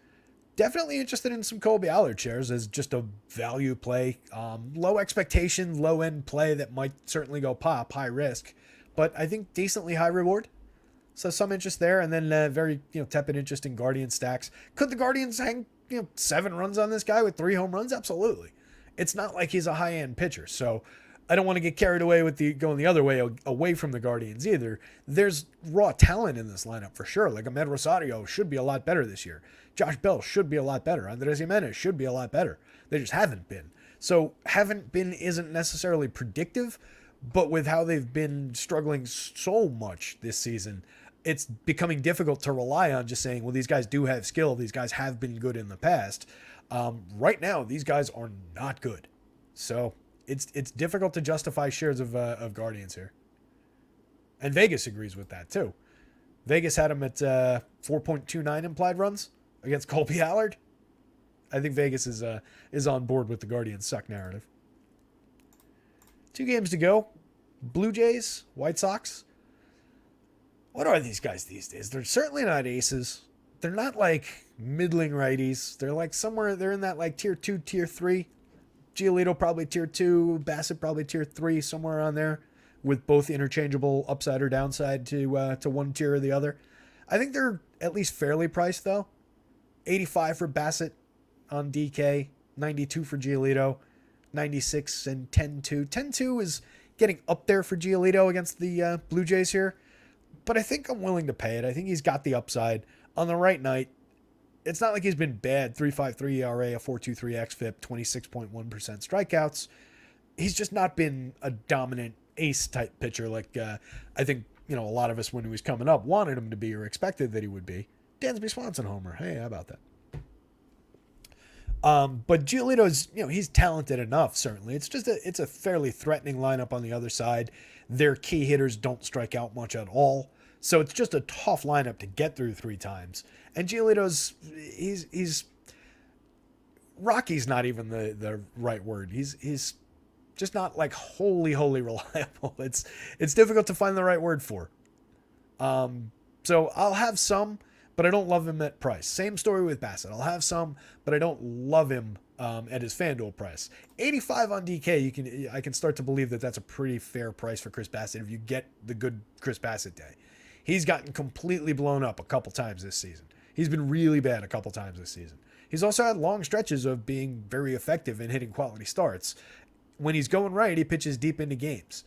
Definitely interested in some Colby Allard shares as just a value play. Low expectation, low end play that might certainly go pop, high risk, but I think decently high reward. So some interest there, and then very tepid interest in Guardian stacks. Could the Guardians hang 7 runs on this guy with 3 home runs? Absolutely. It's not like he's a high end pitcher, so I don't want to get carried away with going the other way away from the Guardians either. There's raw talent in this lineup for sure. Like Ahmed Rosario should be a lot better this year. Josh Bell should be a lot better. Andres Jimenez should be a lot better. They just haven't been. So haven't been isn't necessarily predictive, but with how they've been struggling so much this season, it's becoming difficult to rely on just saying, well, these guys do have skill. These guys have been good in the past. Right now, these guys are not good. So it's difficult to justify shares of Guardians here. And Vegas agrees with that too. Vegas had him at 4.29 implied runs against Colby Allard. I think Vegas is on board with the Guardians suck narrative. 2 games to go. Blue Jays, White Sox. What are these guys these days? They're certainly not aces. They're not like middling righties. They're like somewhere, they're in that like tier 2, tier 3. Giolito probably tier 2, Bassett probably tier 3, somewhere on there, with both interchangeable upside or downside to one tier or the other. I think they're at least fairly priced though. 85 for Bassett on DK, 92 for Giolito, 96 and 10-2. 10-2 is getting up there for Giolito against the Blue Jays here, but I think I'm willing to pay it. I think he's got the upside on the right night. It's not like he's been bad. 3.53 ERA, a 4.23 xFIP, 26.1% strikeouts. He's just not been a dominant ace type pitcher like I think a lot of us when he was coming up wanted him to be or expected that he would be. Dansby Swanson homer. Hey, how about that? But Giolito's, he's talented enough, certainly. It's just it's a fairly threatening lineup on the other side. Their key hitters don't strike out much at all. So it's just a tough lineup to get through 3 times. And Giolito's, he's Rocky's not even the right word. He's just not like wholly reliable. It's difficult to find the right word for. So I'll have some, but I don't love him at price. Same story with Bassett. I'll have some, but I don't love him at his FanDuel price. 85 on DK, I can start to believe that that's a pretty fair price for Chris Bassitt if you get the good Chris Bassitt day. He's gotten completely blown up a couple times this season. He's been really bad a couple times this season. He's also had long stretches of being very effective in hitting quality starts. When he's going right, he pitches deep into games.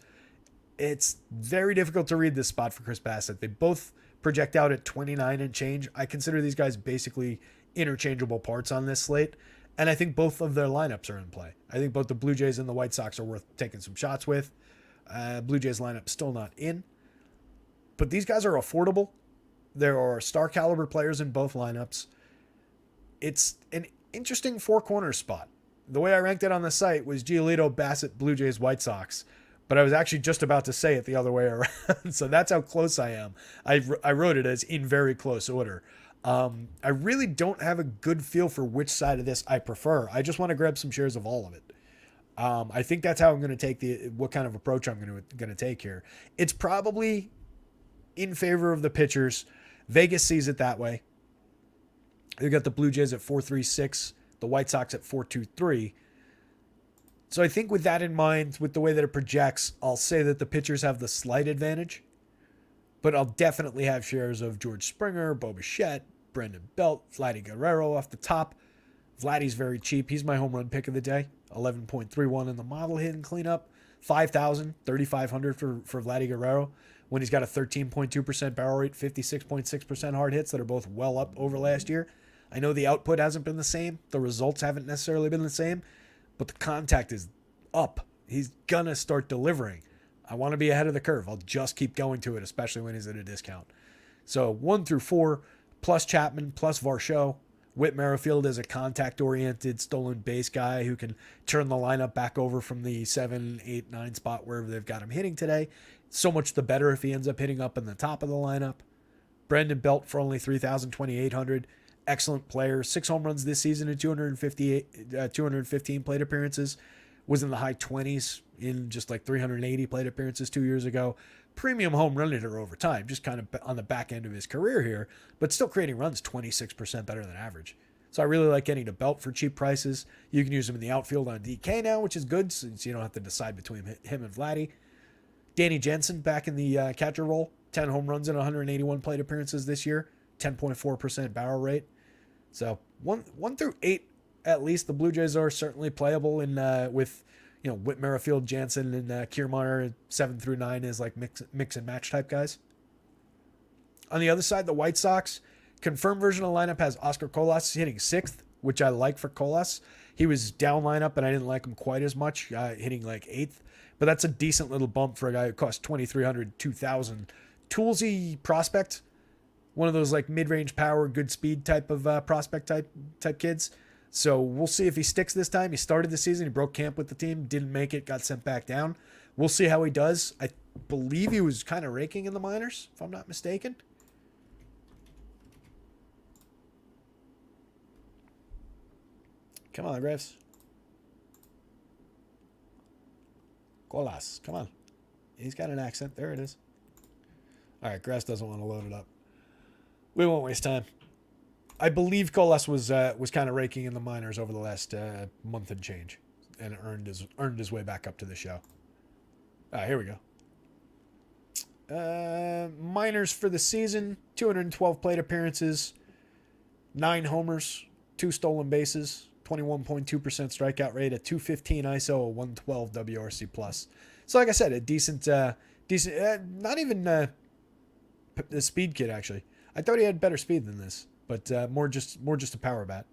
It's very difficult to read this spot for Chris Bassitt. They both project out at 29 and change. I consider these guys basically interchangeable parts on this slate, and I think both of their lineups are in play. I think both the Blue Jays and the White Sox are worth taking some shots with. Blue Jays lineup still not in, but these guys are affordable. There are star caliber players in both lineups. It's an interesting four corner spot. The way I ranked it on the site was Giolito, Bassitt, Blue Jays, White Sox, but I was actually just about to say it the other way around. So that's how close I am. I wrote it as in very close order. I really don't have a good feel for which side of this I prefer. I just want to grab some shares of all of it. I think that's how I'm going to take what kind of approach I'm going to take here. It's probably in favor of the pitchers. Vegas sees it that way. They've got the Blue Jays at 4.36, the White Sox at 4.23. So I think with that in mind, with the way that it projects, I'll say that the pitchers have the slight advantage. But I'll definitely have shares of George Springer, Bo Bichette, Brandon Belt, Vladdy Guerrero off the top. Vladdy's very cheap. He's my home run pick of the day. 11.31 in the model hit and cleanup. 5,000, 3,500 for Vladdy Guerrero when he's got a 13.2% barrel rate, 56.6% hard hits that are both well up over last year. I know the output hasn't been the same. The results haven't necessarily been the same, but the contact is up. He's going to start delivering. I want to be ahead of the curve. I'll just keep going to it, especially when he's at a discount. So 1 through 4, plus Chapman, plus Varsho. Whit Merrifield is a contact-oriented stolen base guy who can turn the lineup back over from the 7, 8, 9 spot wherever they've got him hitting today. So much the better if he ends up hitting up in the top of the lineup. Brandon Belt for only 3,000, 2,800. Excellent player. 6 home runs this season in 215 plate appearances. Was in the high 20s in just like 380 plate appearances 2 years ago. Premium home run hitter over time, just kind of on the back end of his career here, but still creating runs 26% better than average. So I really like getting to Belt for cheap prices. You can use him in the outfield on DK now, which is good since you don't have to decide between him and Vladdy. Danny Jensen back in the catcher role, 10 home runs in 181 plate appearances this year, 10.4% barrel rate. So 1 through 8, at least the Blue Jays are certainly playable in with Whit Merrifield, Jansen, and Kiermaier. 7 through 9 is like mix and match type guys. On the other side, the White Sox confirmed version of the lineup has Oscar Colas hitting 6th, which I like for Colas. He was down lineup, and I didn't like him quite as much, hitting like 8th. But that's a decent little bump for a guy who costs 2,300, 2,000. Toolsy prospect, one of those like mid-range power, good speed type of prospect type kids. So we'll see if he sticks this time. He started the season. He broke camp with the team. Didn't make it. Got sent back down. We'll see how he does. I believe he was kind of raking in the minors, if I'm not mistaken. Come on, Graves. Colas. Come on. He's got an accent. There it is. All right, Graves doesn't want to load it up. We won't waste time. I believe Colas was kind of raking in the minors over the last month and change, and earned his way back up to the show. Here we go. Minors for the season: 212 plate appearances, 9 homers, 2 stolen bases, 21.2% strikeout rate, a 215 ISO, a 112 WRC plus. So, like I said, a decent, not even a speed kid actually. I thought he had better speed than this. But more just a power bat.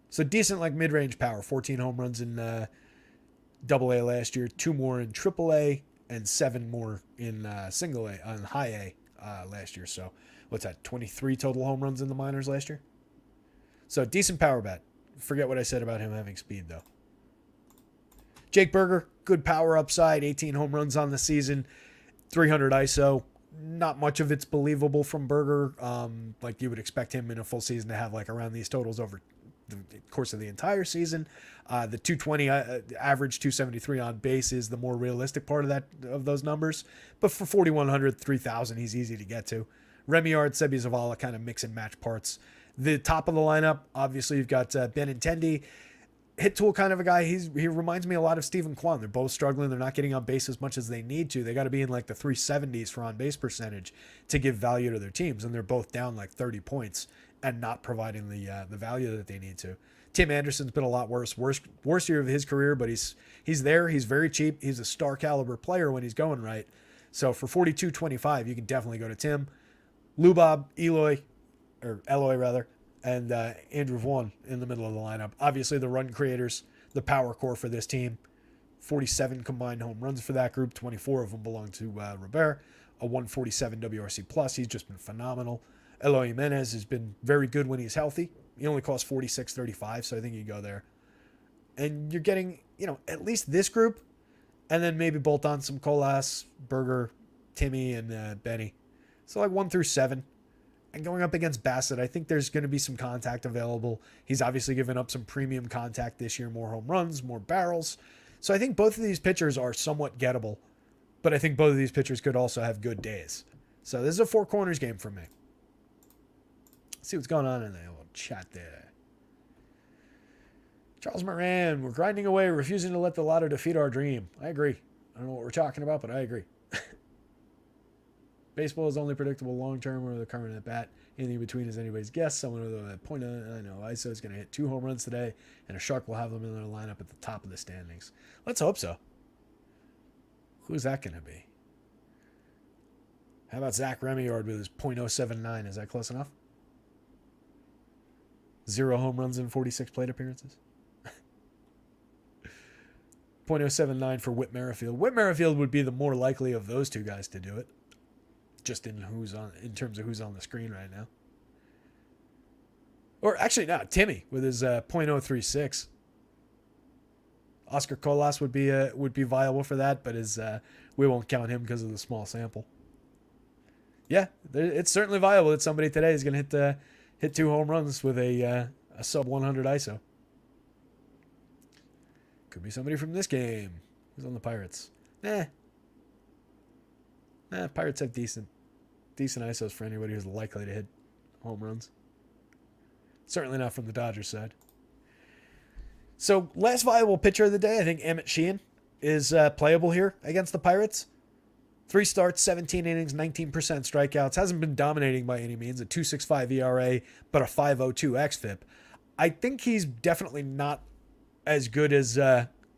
So decent like mid-range power. 14 home runs in AA last year, 2 more in AAA, and 7 more in single A on high A last year. So what's that? 23 total home runs in the minors last year. So decent power bat. Forget what I said about him having speed though. Jake Berger, good power upside. 18 home runs on the season, 300 ISO. Not much of it's believable from Berger. Like you would expect him in a full season to have like around these totals over the course of the entire season. The 220 average, 273 on base is the more realistic part of those numbers. But for 4,100, 3,000, he's easy to get to. Remy-Ard, Sebi Zavala kind of mix and match parts. The top of the lineup, obviously you've got Benintendi. hit tool kind of a guy. He reminds me a lot of Steven Kwan. They're both struggling. They're not getting on base as much as they need to. They got to be in like the 370s for on base percentage to give value to their teams, and they're both down like 30 points and not providing the value that they need to. Tim Anderson's been a lot worse year of his career, but he's there. He's very cheap. He's a star caliber player when he's going right. So for 42.25, you can definitely go to Tim, Lubob, Eloy rather, and Andrew Vaughn in the middle of the lineup. Obviously, the run creators, the power core for this team. 47 combined home runs for that group. 24 of them belong to Robert. A 147 WRC plus. He's just been phenomenal. Eloy Jimenez has been very good when he's healthy. He only costs 46.35, so I think you go there. And you're getting, at least this group, and then maybe bolt on some Colas, Berger, Timmy, and Benny. So like 1 through 7. And going up against Bassett, I think there's going to be some contact available. He's obviously given up some premium contact this year, more home runs, more barrels. So I think both of these pitchers are somewhat gettable, but I think both of these pitchers could also have good days. So this is a four corners game for me. Let's see what's going on in the little chat there. Charles Moran, we're grinding away, refusing to let the lotto defeat our dream. I agree. I don't know what we're talking about, but I agree. Baseball is only predictable long-term or the current at-bat. Anything between is anybody's guess. Someone with a point on, I know, ISO is going to hit 2 home runs today, and a Shark will have them in their lineup at the top of the standings. Let's hope so. Who's that going to be? How about Zach Remillard with his .079? Is that close enough? 0 home runs in 46 plate appearances. .079 for Whit Merrifield. Whit Merrifield would be the more likely of those two guys to do it. Just in terms of who's on the screen right now. Or actually not, Timmy with his .036. Oscar Colas would be viable for that, but we won't count him because of the small sample. Yeah, it's certainly viable that somebody today is going to hit 2 home runs with a sub 100 ISO. Could be somebody from this game. Who's on the Pirates? Pirates have decent ISOs for anybody who's likely to hit home runs. Certainly not from the Dodgers side. So, last viable pitcher of the day, I think Emmett Sheehan is playable here against the Pirates. 3 starts, 17 innings, 19% strikeouts. Hasn't been dominating by any means. A 2.65 ERA, but a 5.02 xFIP. I think he's definitely not as good as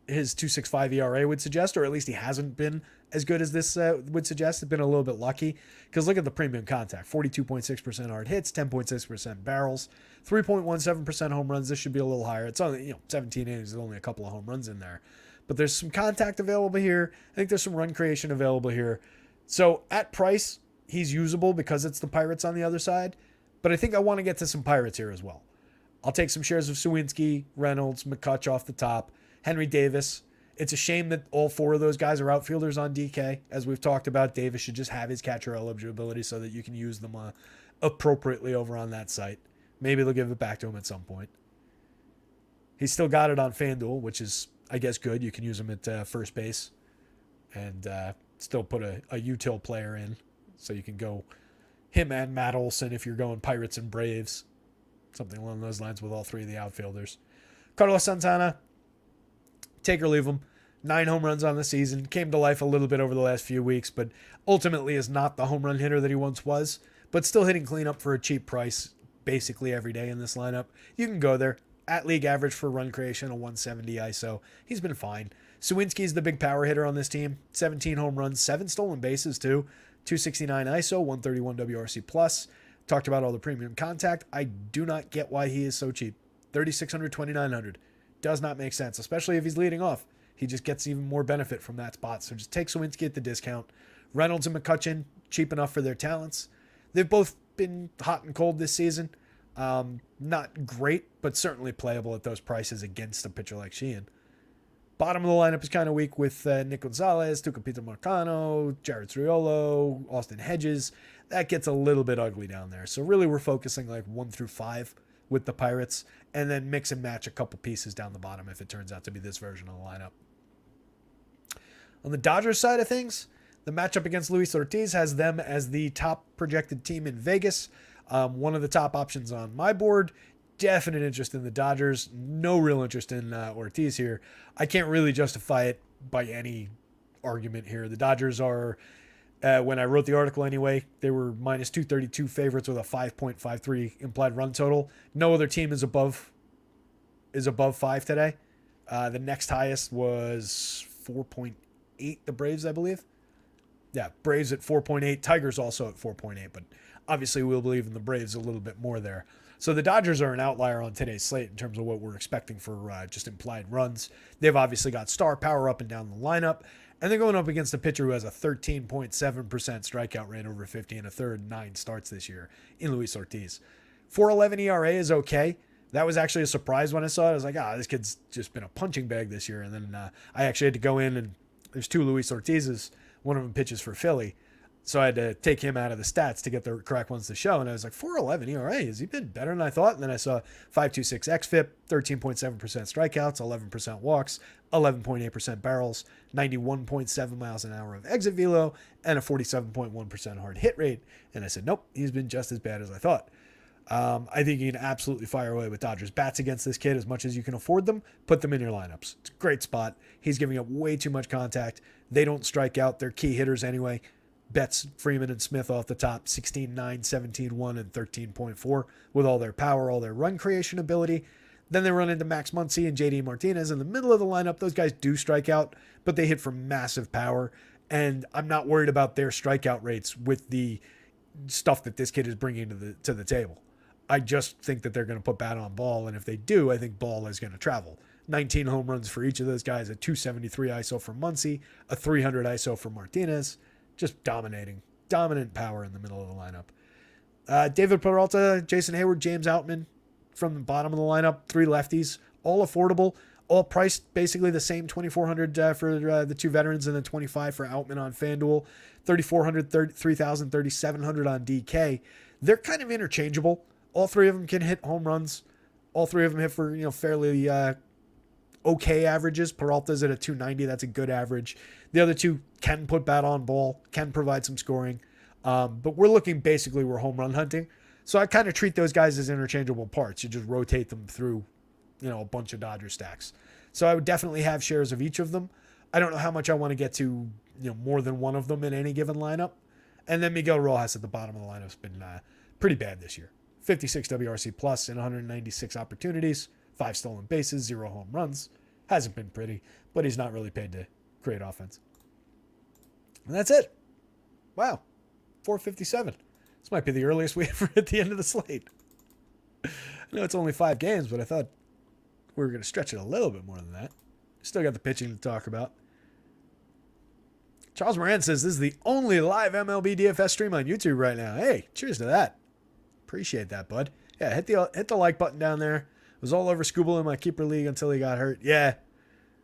his 2.65 ERA would suggest, or at least he hasn't been as good as this would suggest. It's been a little bit lucky because look at the premium contact. 42.6% hard hits, 10.6% barrels, 3.17% home runs. This should be a little higher. It's only 17 innings. There's only a couple of home runs in there. But there's some contact available here. I think there's some run creation available here. So at price, he's usable because it's the Pirates on the other side. But I think I want to get to some Pirates here as well. I'll take some shares of Sawinski, Reynolds, McCutch off the top, Henry Davis. It's a shame that all 4 of those guys are outfielders on DK. As we've talked about, Davis should just have his catcher eligibility so that you can use them appropriately over on that site. Maybe they'll give it back to him at some point. He's still got it on FanDuel, which is, I guess, good. You can use him at first base and still put a util player in. So you can go him and Matt Olson if you're going Pirates and Braves. Something along those lines with all 3 of the outfielders. Carlos Santana, take or leave him. 9 home runs on the season. Came to life a little bit over the last few weeks, but ultimately is not the home run hitter that he once was, but still hitting cleanup for a cheap price basically every day in this lineup. You can go there. At league average for run creation, a 170 ISO. He's been fine. Sawinski's the big power hitter on this team. 17 home runs, 7 stolen bases too. 269 ISO, 131 WRC plus. Talked about all the premium contact. I do not get why he is so cheap. 3,600, 2,900. Does not make sense, especially if he's leading off. He just gets even more benefit from that spot. So just take Sawinski at the discount. Reynolds and McCutchen, cheap enough for their talents. They've both been hot and cold this season. Not great, but certainly playable at those prices against a pitcher like Sheehan. Bottom of the lineup is kind of weak with Nick Gonzalez, Tucapita Marcano, Jared Triolo, Austin Hedges. That gets a little bit ugly down there. So really we're focusing like 1 through 5 with the Pirates and then mix and match a couple pieces down the bottom if it turns out to be this version of the lineup. On the Dodgers side of things, the matchup against Luis Ortiz has them as the top projected team in Vegas. One of the top options on my board. definite interest in the Dodgers. No real interest in Ortiz here. I can't really justify it by any argument here. The Dodgers are, when I wrote the article anyway, they were minus 232 favorites with a 5.53 implied run total. No other team is above 5 today. The next highest was 4.8, the Braves, I believe. Yeah, Braves at 4.8. Tigers also at 4.8, but obviously we'll believe in the Braves a little bit more there. So the Dodgers are an outlier on today's slate in terms of what we're expecting for just implied runs. They've obviously got star power up and down the lineup, and they're going up against a pitcher who has a 13.7% strikeout rate over 50 and a third, 9 starts this year in Luis Ortiz. 4.11 ERA is okay. That was actually a surprise when I saw it. I was like, this kid's just been a punching bag this year. And then I actually had to go in, and there's 2 Luis Ortizes. One of them pitches for Philly. So I had to take him out of the stats to get the correct ones to show. And I was like, 4.11 ERA, has he been better than I thought? And then I saw 5.26 xFIP, 13.7% strikeouts, 11% walks, 11.8% barrels, 91.7 miles an hour of exit velo, and a 47.1% hard hit rate. And I said, nope, he's been just as bad as I thought. I think you can absolutely fire away with Dodgers bats against this kid as much as you can afford them. Put them in your lineups. It's a great spot. He's giving up way too much contact. They don't strike out. They're key hitters anyway. Betts, Freeman, and Smith off the top, 16-9, 17-1, and 13.4 with all their power, all their run creation ability. Then they run into Max Muncy and JD Martinez in the middle of the lineup. Those guys do strike out, but they hit for massive power. And I'm not worried about their strikeout rates with the stuff that this kid is bringing to the table. I just think that they're going to put bat on ball, and if they do, I think ball is going to travel. 19 home runs for each of those guys, a 273 ISO for Muncy, a 300 ISO for Martinez. Just dominant power in the middle of the lineup. David Peralta, Jason Hayward, James Outman from the bottom of the lineup, 3 lefties, all affordable, all priced basically the same, $2,400 for the 2 veterans and then $2,500 for Outman on FanDuel, $3,400, $3,000, $3,700 on DK. They're kind of interchangeable. All 3 of them can hit home runs. All 3 of them hit for fairly okay averages. Peralta's at a 290. That's a good average. The other 2 can put bat on ball, can provide some scoring. But we're home run hunting. So I kind of treat those guys as interchangeable parts. You just rotate them through, a bunch of Dodger stacks. So I would definitely have shares of each of them. I don't know how much I want to get to, more than one of them in any given lineup. And then Miguel Rojas at the bottom of the lineup has been pretty bad this year. 56 WRC plus in 196 opportunities, 5 stolen bases, 0 home runs. Hasn't been pretty, but he's not really paid to create offense. And that's it. Wow. 457. This might be the earliest we ever hit the end of the slate. I know it's only 5 games, but I thought we were going to stretch it a little bit more than that. Still got the pitching to talk about. Charles Moran says this is the only live MLB DFS stream on YouTube right now. Hey, cheers to that. Appreciate that, bud. Yeah, hit the like button down there. Was all over Scooble in my keeper league until he got hurt. Yeah, it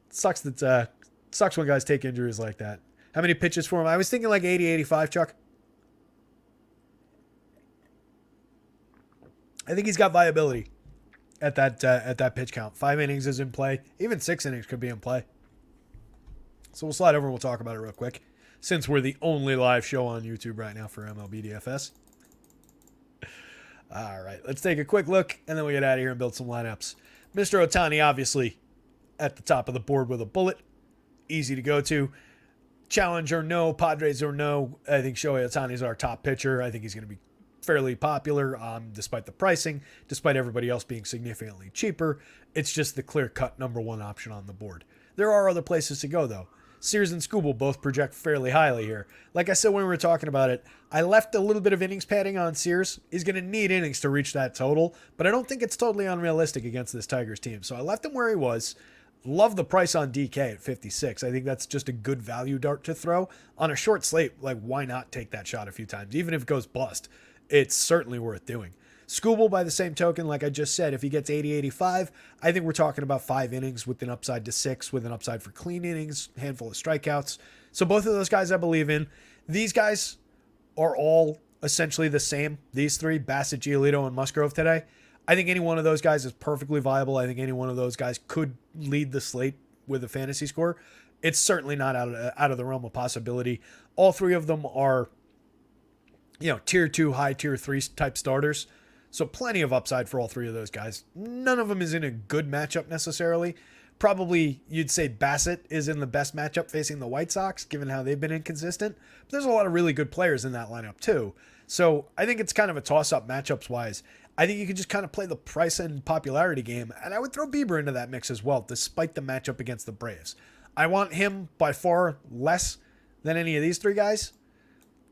sucks when guys take injuries like that. How many pitches for him? I was thinking like 80, 85, Chuck. I think he's got viability at that pitch count. 5 innings is in play. Even 6 innings could be in play. So we'll slide over and we'll talk about it real quick, since we're the only live show on YouTube right now for MLB DFS. All right, let's take a quick look, and then we'll get out of here and build some lineups. Mr. Ohtani, obviously, at the top of the board with a bullet. Easy to go to. Challenge or no, Padres or no, I think Shohei Ohtani is our top pitcher. I think he's going to be fairly popular, despite the pricing, despite everybody else being significantly cheaper. It's just the clear-cut number 1 option on the board. There are other places to go, though. Sears and Scooble both project fairly highly here. Like I said when we were talking about it, I left a little bit of innings padding on Sears. He's going to need innings to reach that total, but I don't think it's totally unrealistic against this Tigers team. So I left him where he was. Love the price on DK at 56. I think that's just a good value dart to throw. On a short slate, like, why not take that shot a few times? Even if it goes bust, it's certainly worth doing. Scooble, by the same token, like I just said, if he gets 80, 85, I think we're talking about 5 innings with an upside to 6, with an upside for clean innings, handful of strikeouts. So both of those guys I believe in. These guys are all essentially the same. These 3, Bassett, Giolito, and Musgrove today. I think any one of those guys is perfectly viable. I think any one of those guys could lead the slate with a fantasy score. It's certainly not out of the realm of possibility. All 3 of them are, tier 2, high tier 3 type starters. So plenty of upside for all three of those guys. None of them is in a good matchup necessarily. Probably you'd say Bassett is in the best matchup facing the White Sox, given how they've been inconsistent. But there's a lot of really good players in that lineup too. So I think it's kind of a toss-up matchups wise. I think you can just kind of play the price and popularity game, and I would throw Bieber into that mix as well, despite the matchup against the Braves. I want him by far less than any of these three guys,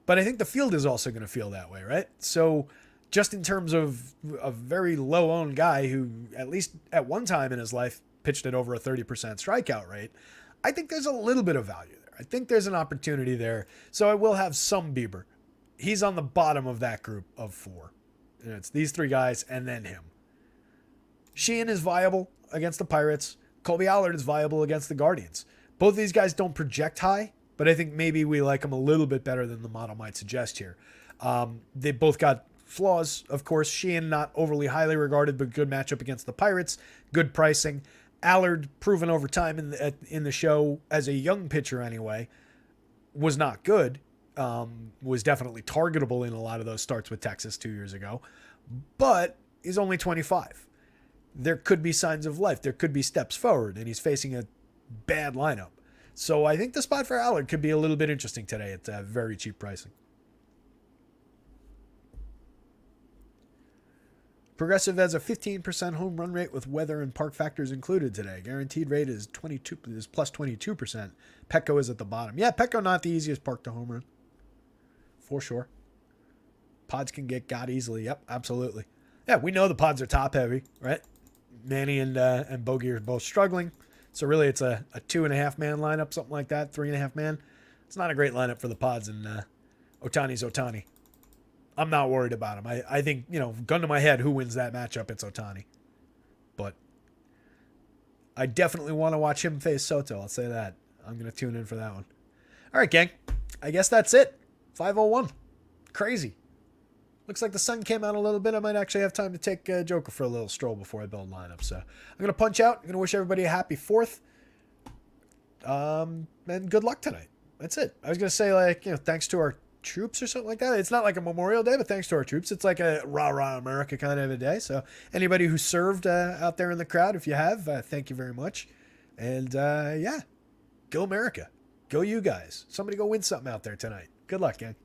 but I think the field is also going to feel that way, right? So just in terms of a very low-owned guy who, at least at one time in his life, pitched at over a 30% strikeout rate, I think there's a little bit of value there. I think there's an opportunity there. So I will have some Bieber. He's on the bottom of that group of four. And it's these three guys and then him. Sheehan is viable against the Pirates. Colby Allard is viable against the Guardians. Both these guys don't project high, but I think maybe we like them a little bit better than the model might suggest here. They both got flaws, of course. Sheehan not overly highly regarded, but good matchup against the Pirates. Good pricing. Allard, proven over time in the show as a young pitcher anyway, was not good. Was definitely targetable in a lot of those starts with Texas 2 years ago, but he's only 25. There could be signs of life. There could be steps forward, and he's facing a bad lineup. So I think the spot for Allard could be a little bit interesting today at very cheap pricing. Progressive has a 15% home run rate with weather and park factors included today. Guaranteed rate is plus 22%. Petco is at the bottom. Yeah, Petco not the easiest park to home run. For sure. Pods can get got easily. Yep, absolutely. Yeah, we know the pods are top heavy, right? Manny and Bogey are both struggling. So really it's a 2.5 man lineup, something like that, 3.5 man. It's not a great lineup for the pods, and Ohtani's Ohtani. I'm not worried about him. I think, gun to my head, who wins that matchup? It's Ohtani. But I definitely want to watch him face Soto. I'll say that. I'm going to tune in for that one. All right, gang. I guess that's it. 5:01. Crazy. Looks like the sun came out a little bit. I might actually have time to take Joker for a little stroll before I build lineup. So I'm going to punch out. I'm going to wish everybody a happy 4th. And good luck tonight. That's it. I was going to say, thanks to our troops or something like that. It's not like a Memorial Day, but thanks to our troops. It's like a rah-rah America kind of a day. So anybody who served out there in the crowd, if you have, thank you very much. And yeah, go America. Go you guys. Somebody go win something out there tonight. Good luck, gang.